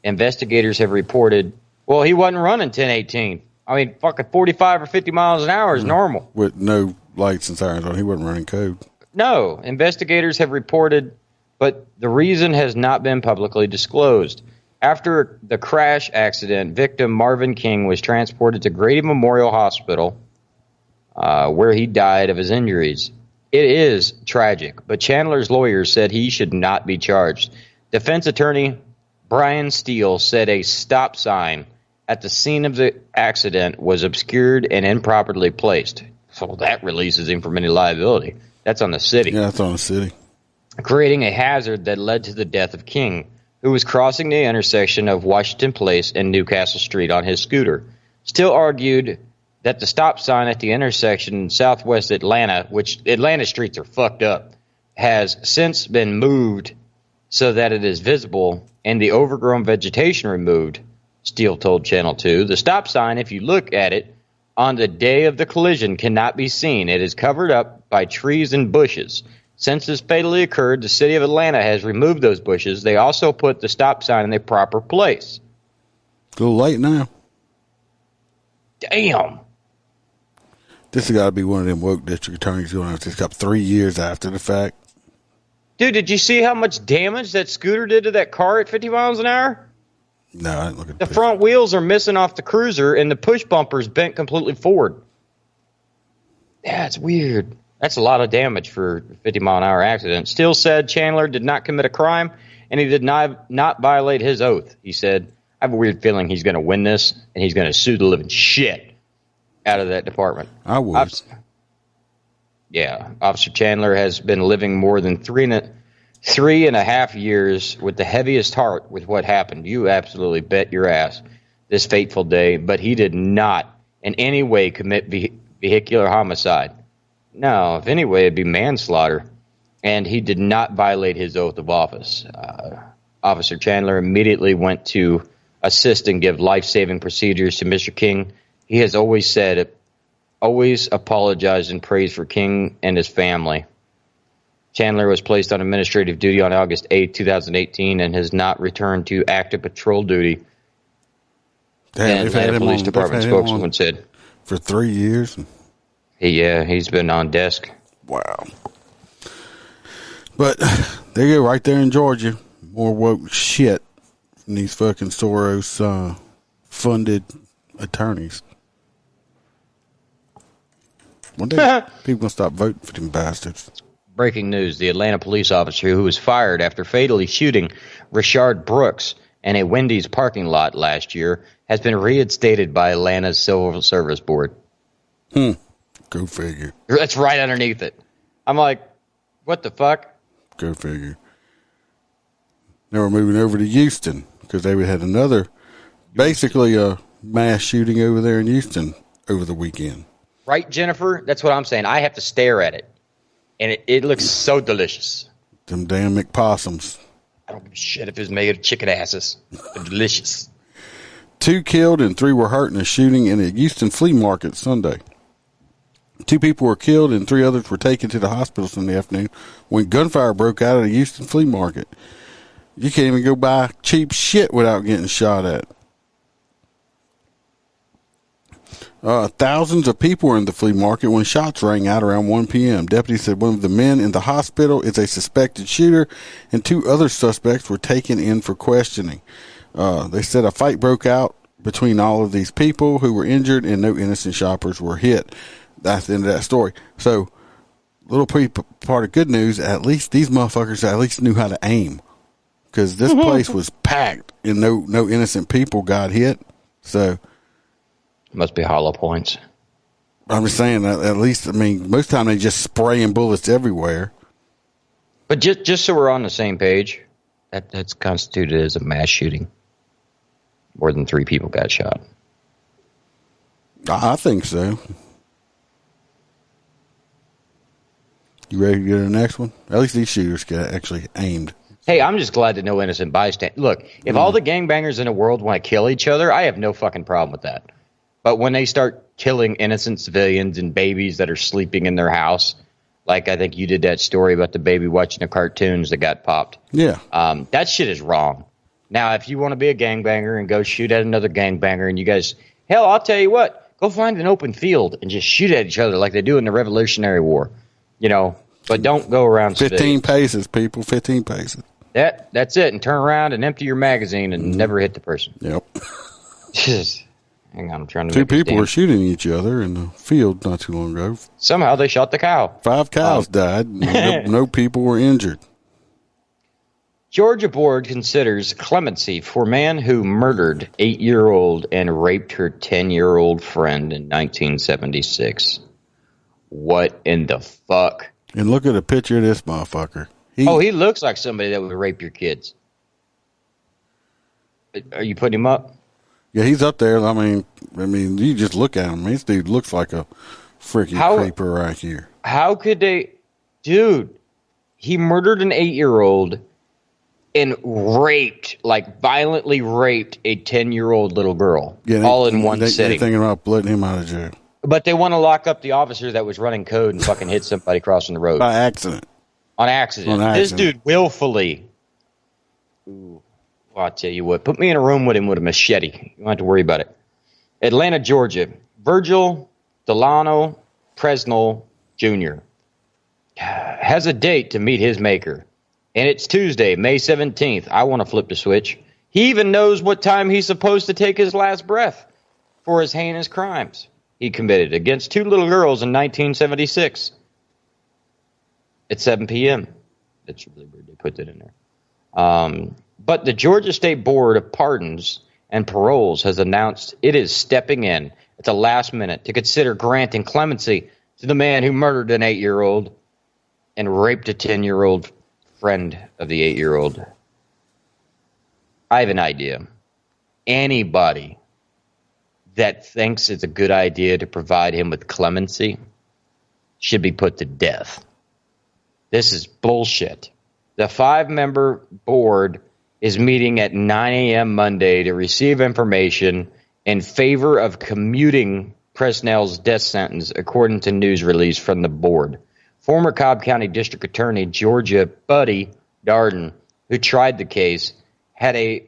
Investigators have reported, well, he wasn't running 1018. I mean, fucking 45 or 50 miles an hour is normal. With no lights and sirens on, he wasn't running code. No, investigators have reported, but the reason has not been publicly disclosed. After the crash accident, victim Marvin King was transported to Grady Memorial Hospital, where he died of his injuries. It is tragic, but Chandler's lawyers said he should not be charged. Defense attorney Brian Steele said a stop sign at the scene of the accident was obscured and improperly placed. So that releases him from any liability. That's on the city. Yeah, that's on the city. Creating a hazard that led to the death of King, who was crossing the intersection of Washington Place and Newcastle Street on his scooter. Steele argued that the stop sign at the intersection in southwest Atlanta, which Atlanta streets are fucked up, has since been moved so that it is visible and the overgrown vegetation removed, Steele told Channel 2. The stop sign, if you look at it, on the day of the collision cannot be seen. It is covered up by trees and bushes. Since this fatally occurred, the city of Atlanta has removed those bushes. They also put the stop sign in the proper place. A little late now. Damn. This has got to be one of them woke district attorneys going out this up 3 years after the fact. Dude, did you see how much damage that scooter did to that car at 50 miles an hour? No, I didn't look at the front wheels are missing off the cruiser, and the push bumper's bent completely forward. Yeah, it's weird. That's a lot of damage for a 50-mile-an-hour accident. Steele said Chandler did not commit a crime, and he did not violate his oath. He said, have a weird feeling he's going to win this, and he's going to sue the living shit out of that department. I would. Officer Chandler has been living more than 3.5 years with the heaviest heart with what happened. You absolutely bet your ass this fateful day, but he did not in any way commit vehicular homicide. No, if any way, it'd be manslaughter. And he did not violate his oath of office. Officer Chandler immediately went to assist and give life-saving procedures to Mr. King. He has always apologized and praised for King and his family. Chandler was placed on administrative duty on August 8, 2018, and has not returned to active patrol duty. Damn, and a police department spokeswoman said. For 3 years? He's been on desk. Wow. But there you go, right there in Georgia. More woke shit from these fucking Soros funded attorneys. One day, people gonna stop voting for them bastards. Breaking news. The Atlanta police officer who was fired after fatally shooting Rashard Brooks in a Wendy's parking lot last year has been reinstated by Atlanta's Civil Service Board. Go figure. That's right underneath it. I'm like, what the fuck? Go figure. They were moving over to Houston because they had another, basically a mass shooting over there in Houston over the weekend. Right, Jennifer? That's what I'm saying. I have to stare at it. And it looks so delicious. Them damn McPossums. I don't give a shit if it's made of chicken asses. They're delicious. 2 killed and 3 were hurt in a shooting in a Houston flea market Sunday. 2 people were killed and 3 others were taken to the hospital Sunday afternoon when gunfire broke out at a Houston flea market. You can't even go buy cheap shit without getting shot at. Thousands of people were in the flea market when shots rang out around 1 p.m. Deputies said one of the men in the hospital is a suspected shooter, and 2 other suspects were taken in for questioning. They said a fight broke out between all of these people who were injured, and no innocent shoppers were hit. That's the end of that story. So, little part of good news, at least these motherfuckers at least knew how to aim. Because this place was packed, and no innocent people got hit. So... Must be hollow points. I'm just saying that at least, I mean, most of the time they just spraying bullets everywhere. But just so we're on the same page, that's constituted as a mass shooting. More than 3 people got shot. I think so. You ready to go to the next one? At least these shooters get actually aimed. Hey, I'm just glad that no innocent bystander. Look, if all the gangbangers in the world want to kill each other, I have no fucking problem with that. But when they start killing innocent civilians and babies that are sleeping in their house, like I think you did that story about the baby watching the cartoons that got popped. Yeah. That shit is wrong. Now, if you want to be a gangbanger and go shoot at another gangbanger and you guys, hell, I'll tell you what, go find an open field and just shoot at each other like they do in the Revolutionary War. You know, but don't go around 15 paces, people, 15 paces. That's it, and turn around and empty your magazine and never hit the person. Yep. Hang on, I'm trying to 2 people were shooting each other in the field not too long ago. Somehow they shot the cow. 5 cows died. No people were injured. Georgia board considers clemency for man who murdered 8-year-old and raped her 10-year-old friend in 1976. What in the fuck? And look at a picture of this motherfucker. He looks like somebody that would rape your kids. Are you putting him up? Yeah, he's up there. I mean, you just look at him. This dude looks like a freaking creeper right here. How could they... Dude, he murdered an 8-year-old and violently raped a 10-year-old little girl. Yeah, all in one sitting. They're thinking about letting him out of jail. But they want to lock up the officer that was running code and fucking hit somebody crossing the road. By accident. On accident. This dude willfully... Ooh. Well, I'll tell you what. Put me in a room with him with a machete. You don't have to worry about it. Atlanta, Georgia. Virgil Delano Presnell Jr. has a date to meet his maker. And it's Tuesday, May 17th. I want to flip the switch. He even knows what time he's supposed to take his last breath for his heinous crimes he committed against 2 little girls in 1976. At 7 p.m. That's really weird they put that in there. But the Georgia State Board of Pardons and Paroles has announced it is stepping in at the last minute to consider granting clemency to the man who murdered an 8-year-old and raped a 10-year-old friend of the 8-year-old. I have an idea. Anybody that thinks it's a good idea to provide him with clemency should be put to death. This is bullshit. The 5-member board is meeting at 9 a.m. Monday to receive information in favor of commuting Presnell's death sentence, according to news release from the board. Former Cobb County District Attorney Georgia Buddy Darden, who tried the case, had a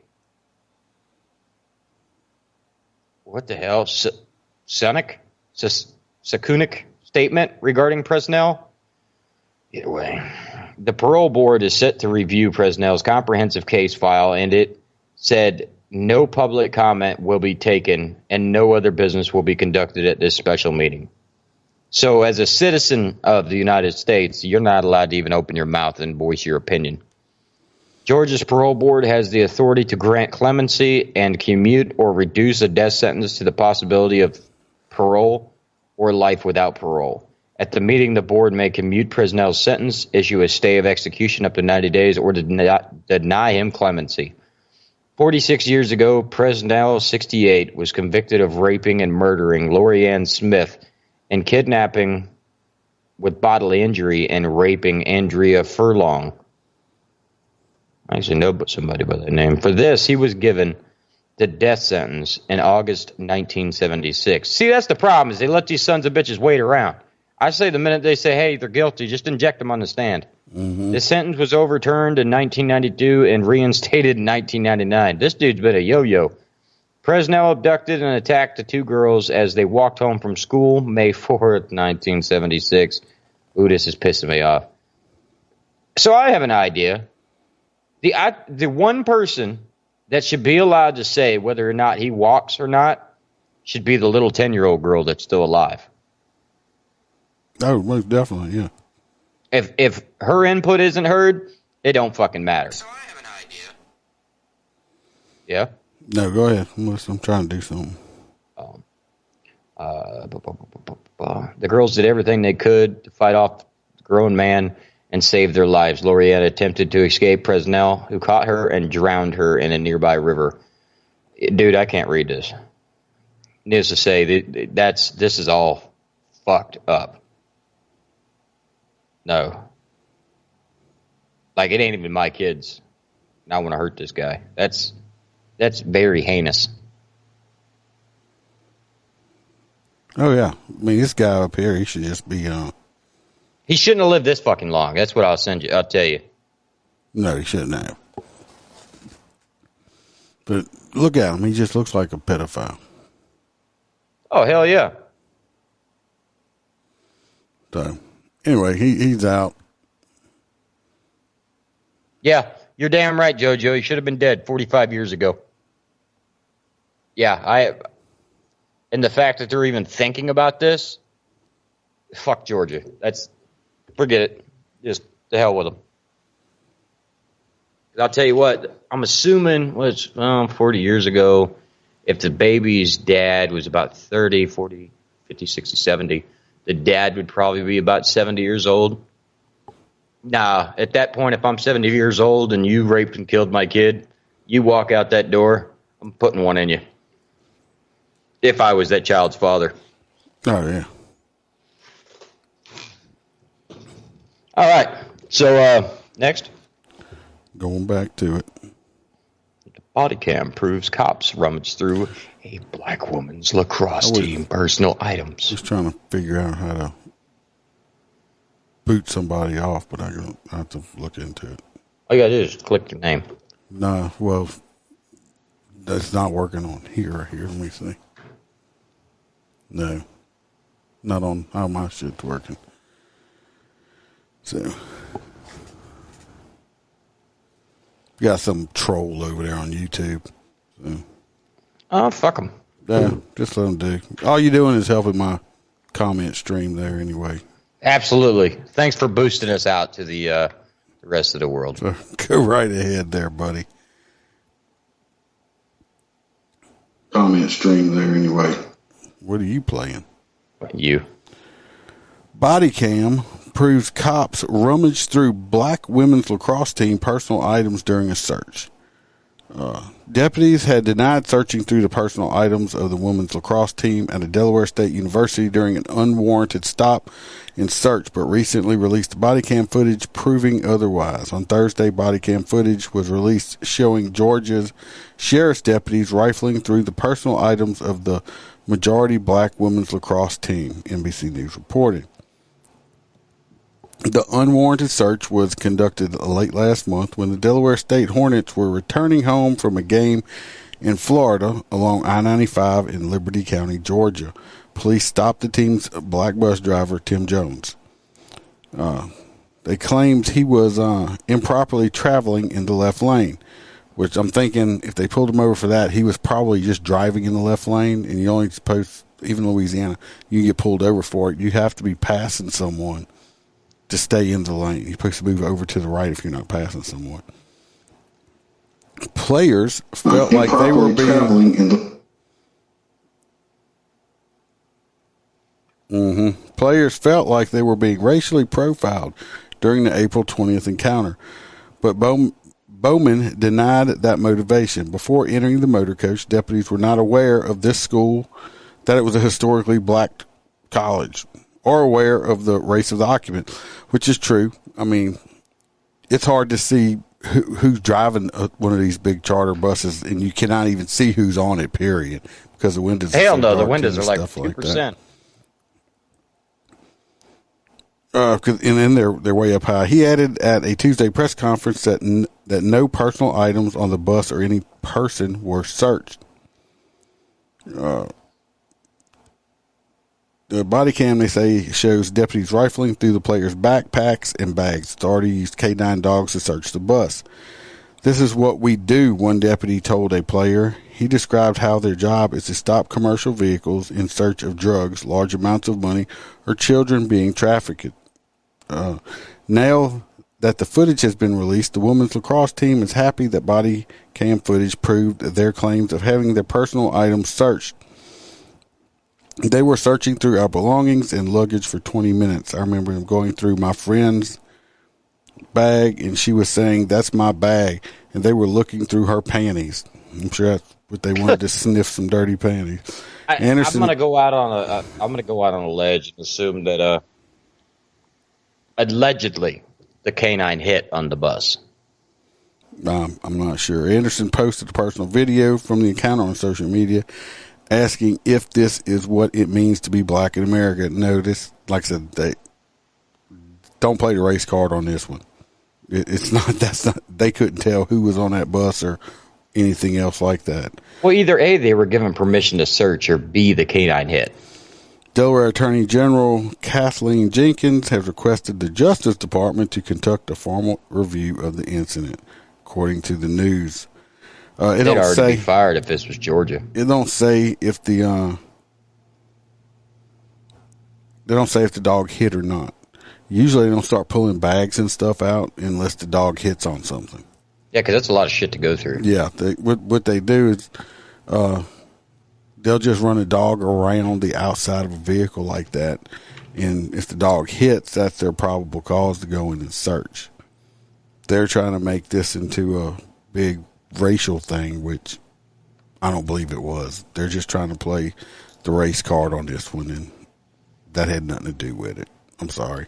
Sakunic statement regarding Presnell. Either way, the parole board is set to review Presnell's comprehensive case file, and it said no public comment will be taken and no other business will be conducted at this special meeting. So as a citizen of the United States, you're not allowed to even open your mouth and voice your opinion. Georgia's parole board has the authority to grant clemency and commute or reduce a death sentence to the possibility of parole or life without parole. At the meeting, the board may commute Presnell's sentence, issue a stay of execution up to 90 days, or deny him clemency. 46 years ago, Presnell, 68, was convicted of raping and murdering Lori Ann Smith and kidnapping with bodily injury and raping Andrea Furlong. I actually know somebody by that name. For this, he was given the death sentence in August 1976. See, that's the problem, is they let these sons of bitches wait around. I say the minute they say, hey, they're guilty, just inject them on the stand. Mm-hmm. The sentence was overturned in 1992 and reinstated in 1999. This dude's been a yo-yo. Presnell abducted and attacked the 2 girls as they walked home from school May 4th, 1976. Ooh, this is pissing me off. So I have an idea. The one person that should be allowed to say whether or not he walks or not should be the little 10-year-old girl that's still alive. Oh, most definitely, yeah. If her input isn't heard, it don't fucking matter. So I have an idea. Yeah? No, go ahead. I'm trying to do something. The girls did everything they could to fight off the grown man and save their lives. Lorianne attempted to escape Presnell, who caught her and drowned her in a nearby river. Dude, I can't read this. Needless to say, this is all fucked up. No. Like, it ain't even my kids. And I want to hurt this guy. That's very heinous. Oh, yeah. I mean, this guy up here, he should just be... He shouldn't have lived this fucking long. That's what I'll tell you. No, he shouldn't have. But look at him. He just looks like a pedophile. Oh, hell yeah. So, anyway, he's out. Yeah, you're damn right, JoJo. He should have been dead 45 years ago. Yeah, and the fact that they're even thinking about this, fuck Georgia. Forget it. Just the hell with them. I'll tell you what, I'm assuming 40 years ago, if the baby's dad was about 30, 40, 50, 60, 70, the dad would probably be about 70 years old. Nah, at that point, if I'm 70 years old and you raped and killed my kid, you walk out that door, I'm putting one in you. If I was that child's father. Oh, yeah. All right. So, next. Going back to it. The body cam proves cops rummaged through a black woman's lacrosse team personal items. Just trying to figure out how to boot somebody off, but I have to look into it. All you got to do is click your name. Nah, well, that's not working on here. Let me see. No. Not on how my shit's working. So, got some troll over there on YouTube. So. Oh, fuck them. Yeah, just let them do. All you're doing is helping my comment stream there anyway. Absolutely. Thanks for boosting us out to the rest of the world. So, go right ahead there, buddy. comment stream there anyway. What are you playing? You. Body cam proves cops rummaged through black women's lacrosse team personal items during a search. Deputies had denied searching through the personal items of the women's lacrosse team at a Delaware State University during an unwarranted stop and search, but recently released body cam footage proving otherwise. On Thursday, body cam footage was released showing Georgia's sheriff's deputies rifling through the personal items of the majority black women's lacrosse team, NBC News reported. The unwarranted search was conducted late last month when the Delaware State Hornets were returning home from a game in Florida along I-95 in Liberty County, Georgia. Police stopped the team's black bus driver, Tim Jones. They claimed he was improperly traveling in the left lane, which I'm thinking if they pulled him over for that, he was probably just driving in the left lane, and you only supposed, even in Louisiana, you get pulled over for it. You have to be passing someone to stay in the lane. You're supposed to move over to the right if you're not passing someone. Players felt like they were being Players felt like they were being racially profiled during the April 20th encounter, but Bowman denied that motivation. Before entering the motor coach, deputies were not aware of this school, that it was a historically black college, or aware of the race of the occupant, which is true. I mean, it's hard to see who's driving one of these big charter buses, and you cannot even see who's on it, period, because the windows are Hell no, the windows are like 2%. And then they're way up high. He added at a Tuesday press conference that no personal items on the bus or any person were searched. The body cam, they say, shows deputies rifling through the players' backpacks and bags. Authorities used K9 dogs to search the bus. This is what we do, one deputy told a player. He described how their job is to stop commercial vehicles in search of drugs, large amounts of money, or children being trafficked. Now that the footage has been released, the women's lacrosse team is happy that body cam footage proved their claims of having their personal items searched. They were searching through our belongings and luggage for 20 minutes. I remember them going through my friend's bag, and she was saying, "That's my bag," and they were looking through her panties. I'm sure that's what they wanted to sniff some dirty panties. I'm going to go out on a ledge and assume that allegedly the canine hit on the bus. I'm not sure. Anderson posted a personal video from the encounter on social media, asking if this is what it means to be black in America. Notice, like I said, they don't play the race card on this one. It's not. That's not. They couldn't tell who was on that bus or anything else like that. Well, either A, they were given permission to search, or B, the canine hit. Delaware Attorney General Kathleen Jenkins has requested the Justice Department to conduct a formal review of the incident, according to the news. They'd already be fired if this was Georgia. It don't say if the they don't say if the dog hit or not. Usually they don't start pulling bags and stuff out unless the dog hits on something. Yeah, because that's a lot of shit to go through. Yeah, what they do is they'll just run a dog around the outside of a vehicle like that, and if the dog hits, that's their probable cause to go in and search. They're trying to make this into a big racial thing, which I don't believe it was. They're just trying to play the race card on this one, and that had nothing to do with it. I'm sorry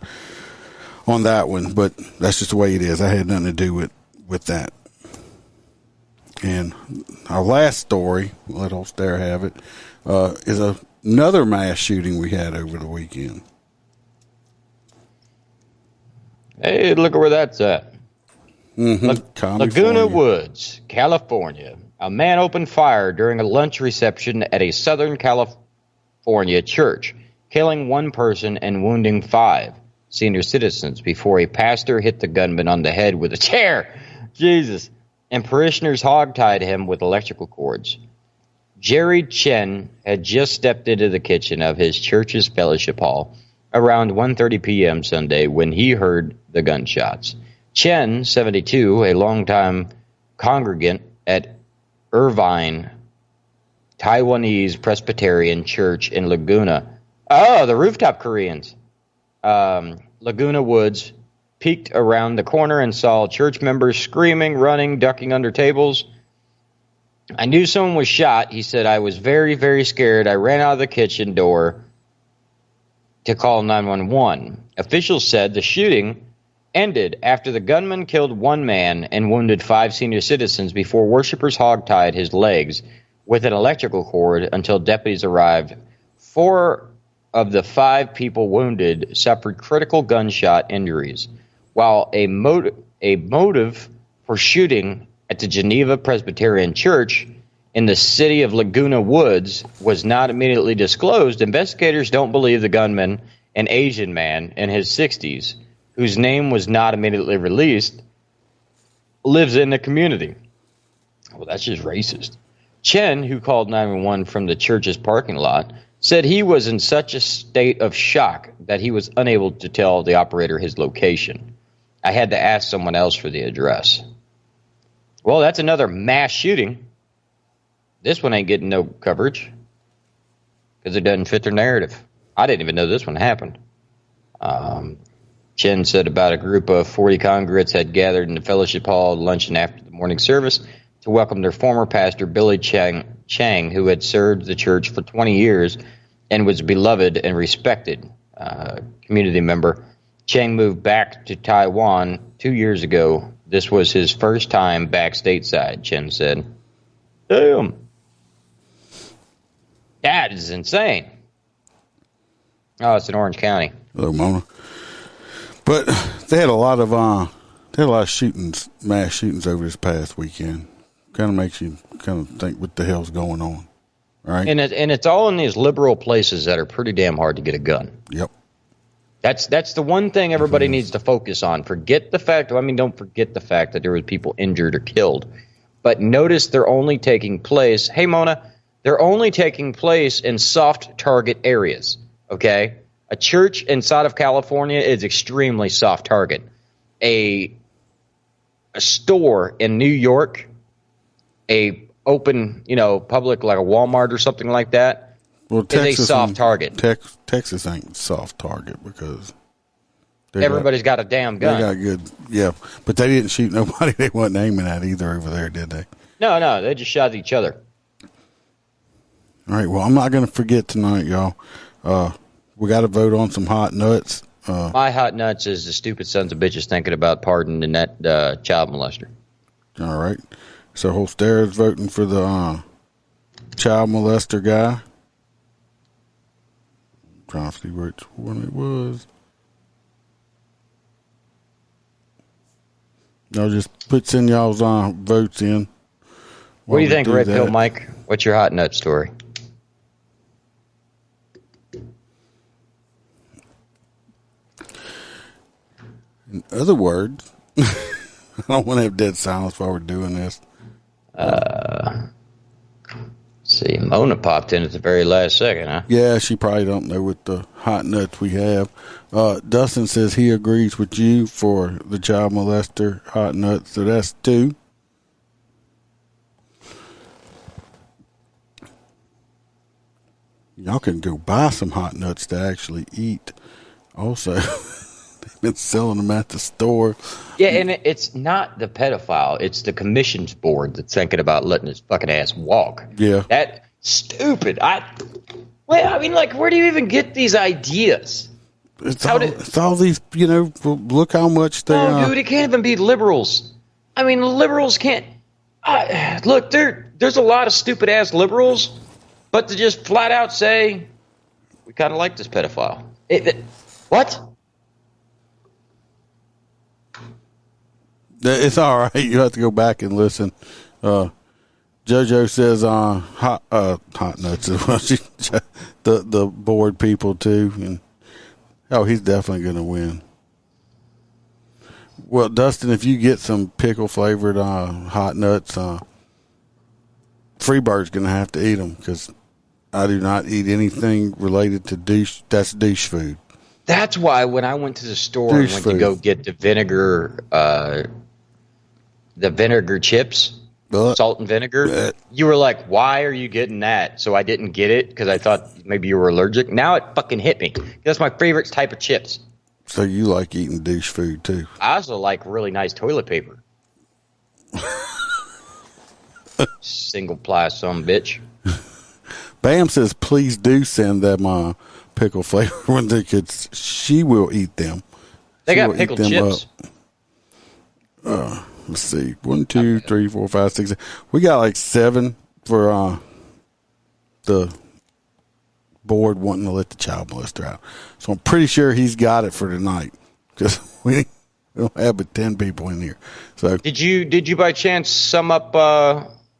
on that one, but that's just the way it is. I had nothing to do with that. And our last story, let old Stare have it, is another mass shooting we had over the weekend. Hey, look at where that's at. Laguna Woods, California. A man opened fire during a lunch reception at a Southern California church, killing one person and wounding 5 senior citizens before a pastor hit the gunman on the head with a chair. Jesus. And parishioners hogtied him with electrical cords. Jerry Chen had just stepped into the kitchen of his church's fellowship hall around 1:30 p.m. Sunday when he heard the gunshots. Chen, 72, a longtime congregant at Irvine Taiwanese Presbyterian Church in Laguna. Oh, the rooftop Koreans. Laguna Woods, peeked around the corner and saw church members screaming, running, ducking under tables. I knew someone was shot. He said, I was very, very scared. I ran out of the kitchen door to call 911. Officials said the shooting ended after the gunman killed one man and wounded 5 senior citizens before worshipers hogtied his legs with an electrical cord until deputies arrived. 4 of the 5 people wounded suffered critical gunshot injuries, while a motive for shooting at the Geneva Presbyterian Church in the city of Laguna Woods was not immediately disclosed. Investigators don't believe the gunman, an Asian man in his 60s, whose name was not immediately released, lives in the community. Well, that's just racist. Chen, who called 911 from the church's parking lot, said he was in such a state of shock that he was unable to tell the operator his location. I had to ask someone else for the address. Well, that's another mass shooting. This one ain't getting no coverage because it doesn't fit their narrative. I didn't even know this one happened. Chen said about a group of 40 congregants had gathered in the fellowship hall at luncheon after the morning service to welcome their former pastor, Billy Chang, who had served the church for 20 years and was beloved and respected community member. Chang moved back to Taiwan 2 years ago. This was his first time back stateside, Chen said. Damn. That is insane. Oh, it's in Orange County. Hello, Mona. But they had a lot of shootings, mass shootings over this past weekend. Kind of makes you kind of think what the hell's going on, right? And it's all in these liberal places that are pretty damn hard to get a gun. Yep. That's the one thing everybody needs to focus on. Don't forget the fact that there was people injured or killed. But notice they're only taking place, hey Mona, they're only taking place in soft target areas, okay? A church inside of California is extremely soft target. A store in New York, a open, public like a Walmart or something like that, well, Texas is a soft target. Texas ain't soft target because everybody's got a damn gun. They got good, yeah. But they didn't shoot nobody they wasn't aiming at either over there, did they? No, they just shot at each other. All right, well, I'm not going to forget tonight, y'all. We got to vote on some hot nuts. My hot nuts is the stupid sons of bitches thinking about pardoning that child molester. All right. So Holstera's voting for the child molester guy. I'm trying to see which one it was. No, just send y'all's votes in. What do you think, Red Pill Mike? What's your hot nut story? In other words, I don't want to have dead silence while we're doing this. See, Mona popped in at the very last second, huh? Yeah, she probably don't know what the hot nuts we have. Dustin says he agrees with you for the child molester hot nuts, so that's 2. Y'all can go buy some hot nuts to actually eat. Also, they've been selling them at the store. Yeah, and it's not the pedophile. It's the commissions board that's thinking about letting his fucking ass walk. Yeah. That stupid. Where do you even get these ideas? It's all these, look how much they are. Oh, dude, it can't even be liberals. I mean, liberals can't. Look, there's a lot of stupid-ass liberals, but to just flat out say, we kind of like this pedophile. What? It's all right. You have to go back and listen. JoJo says hot nuts. The board people too, and he's definitely going to win. Well, Dustin, if you get some pickle flavored hot nuts, Freebird's going to have to eat them because I do not eat anything related to douche. That's douche food. That's why when I went to the store and went to go get the vinegar chips, salt and vinegar. You were like, why are you getting that? So I didn't get it because I thought maybe you were allergic. Now it fucking hit me. That's my favorite type of chips. So you like eating douche food, too? I also like really nice toilet paper. Single ply some bitch. Bam says, please do send them pickle flavor ones because she will eat them. They got pickled chips. Let's see. 1, 2, 3, 4, 5, 6. We got like 7 for the board wanting to let the child molester out. So I'm pretty sure he's got it for tonight because we don't have but 10 people in here. So did you by chance sum up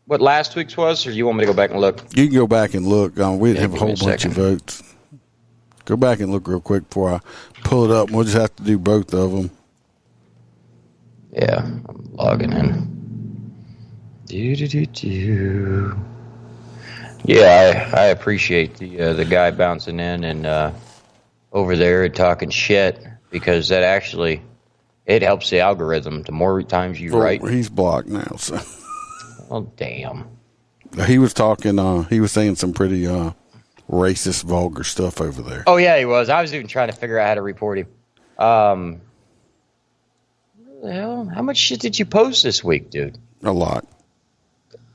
what last week's was, or you want me to go back and look? You can go back and look. We didn't have a whole bunch of votes. Go back and look real quick before I pull it up. We'll just have to do both of them. Yeah, I'm logging in. Yeah, I appreciate the guy bouncing in and over there and talking shit because that actually it helps the algorithm. The more times you write, he's blocked now. So, well, damn. He was talking. He was saying some pretty racist, vulgar stuff over there. Oh yeah, he was. I was even trying to figure out how to report him. What the hell? How much shit did you post this week, dude? A lot.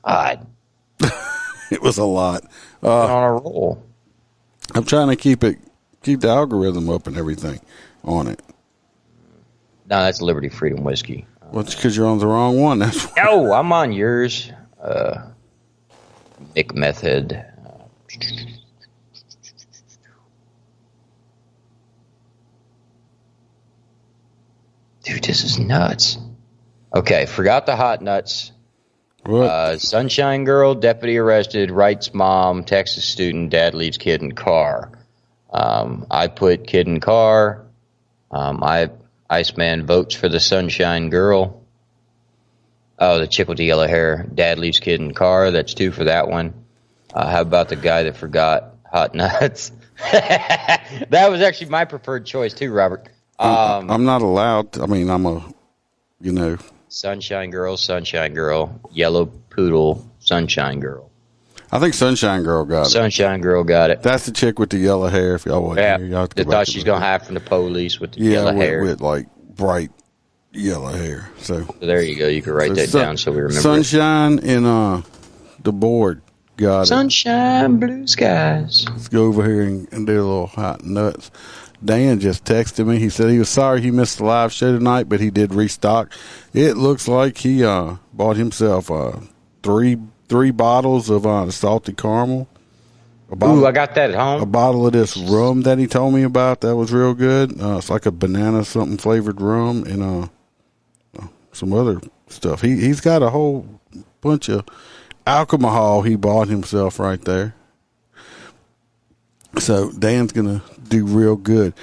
God. It was a lot. On a roll. I'm trying to keep the algorithm up and everything on it. No, that's Liberty Freedom Whiskey. Well, it's because you're on the wrong one. That's why. No, I'm on yours. Nick Method. Dude, this is nuts. Okay, forgot the hot nuts. What? Sunshine Girl, deputy arrested, Wright's mom, Texas student, dad leaves kid in car. I put kid in car. Iceman votes for the Sunshine Girl. Oh, the chick with the yellow hair. Dad leaves kid in car. That's 2 for that one. How about the guy that forgot hot nuts? That was actually my preferred choice too, Robert. I'm not allowed. I'm Sunshine Girl, Yellow Poodle, Sunshine Girl. I think Sunshine Girl got it. Sunshine Girl got it. That's the chick with the yellow hair. If y'all want to hear, y'all they thought she's going to hide from the police with the yellow hair. With like bright yellow hair. So there you go. You can write that down so we remember. Sunshine and the board got it. Sunshine, blue skies. Let's go over here and do a little hot nuts. Dan just texted me. He said he was sorry he missed the live show tonight, but he did restock. It looks like he bought himself three bottles of the salted caramel. Ooh, I got that at home. A bottle of this rum that he told me about. That was real good. It's like a banana something flavored rum and some other stuff. He's got a whole bunch of alcohol he bought himself right there. So Dan's going to do real good.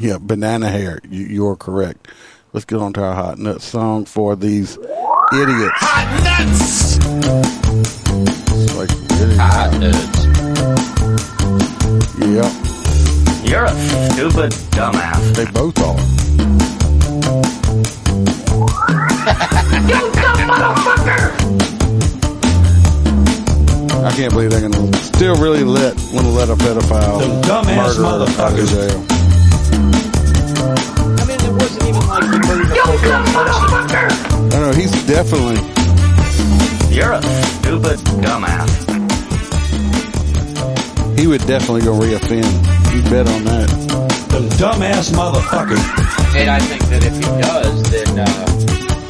Yeah, banana hair. You're correct. Let's get on to our hot nuts song for these idiots. Hot nuts! Like idiots. Hot nuts. Yep. You're a stupid dumbass. They both are. You dumb motherfucker! I can't believe they're going to still really want to let a pedophile dumbass motherfuckers. Jail. I mean, it wasn't even like he murdered You dumb motherfucker! I don't know. He's definitely. You're a stupid dumbass. He would definitely go reoffend. You bet on that. The dumbass motherfucker. And I think that if he does, then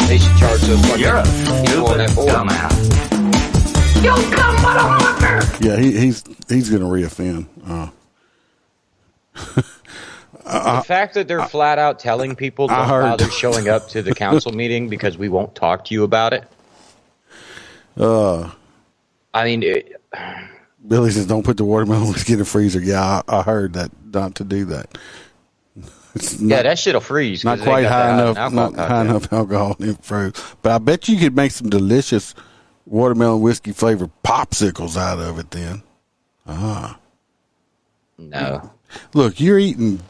they should charge those fucking You're a people on that stupid board. dumbass. You dumb motherfucker! Yeah, he's going to reoffend. The fact that they're flat out telling people don't bother showing up to the council meeting because we won't talk to you about it. I mean, Billy says, don't put the watermelon whiskey in the freezer. Yeah, I heard that, not to do that. It's not, that shit'll freeze. Not quite high enough alcohol in the freezer. But I bet you could make some delicious watermelon whiskey flavored popsicles out of it then. No. Look, you're eating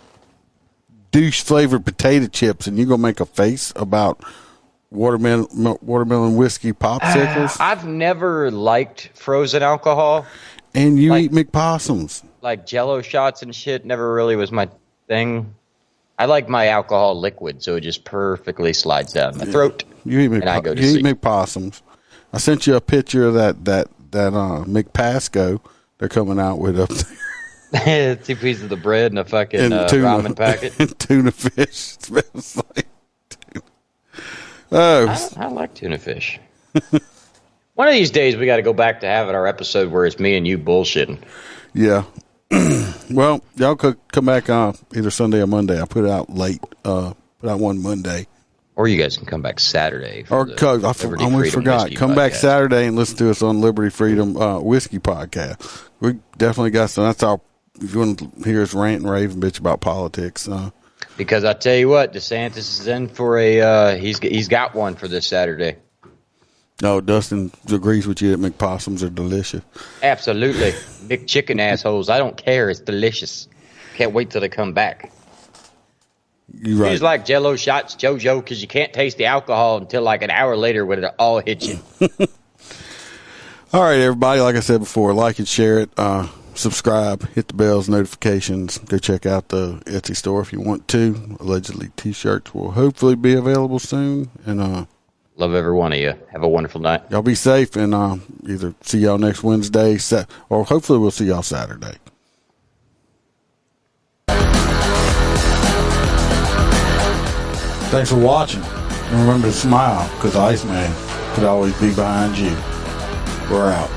douche flavored potato chips and you're going to make a face about watermelon whiskey popsicles. I've never liked frozen alcohol. And you eat McPossums. Like Jello shots and shit never really was my thing. I like my alcohol liquid, so it just perfectly slides down my throat. You eat McPossums. I sent you a picture of that McPasco they're coming out with up there. 2 pieces of the bread and a fucking ramen packet. And tuna fish. It smells like tuna. Oh. I like tuna fish. One of these days we got to go back to having our episode where it's me and you bullshitting. Yeah. Well, y'all could come back on either Sunday or Monday. I put it out late. Put out one Monday. Or you guys can come back Saturday. I almost forgot. Come back Saturday and listen to us on Liberty Freedom Whiskey Podcast. We definitely got some. That's all. If you want to hear us rant and rave and bitch about politics. Because I tell you what, DeSantis is in for a. He's got one for this Saturday. No, Dustin agrees with you that McPossums are delicious. Absolutely. McChicken assholes. I don't care. It's delicious. Can't wait till they come back. You're right. It's like Jello shots, JoJo, because you can't taste the alcohol until like an hour later when it all hits you. All right, everybody. Like I said before, like and share it. Subscribe. Hit the bells, notifications. Go check out the Etsy store if you want to. Allegedly, T-shirts will hopefully be available soon. And love every one of you. Have a wonderful night. Y'all be safe, and either see y'all next Wednesday, or hopefully we'll see y'all Saturday. Thanks for watching. And remember to smile, because the Iceman could always be behind you. We're out.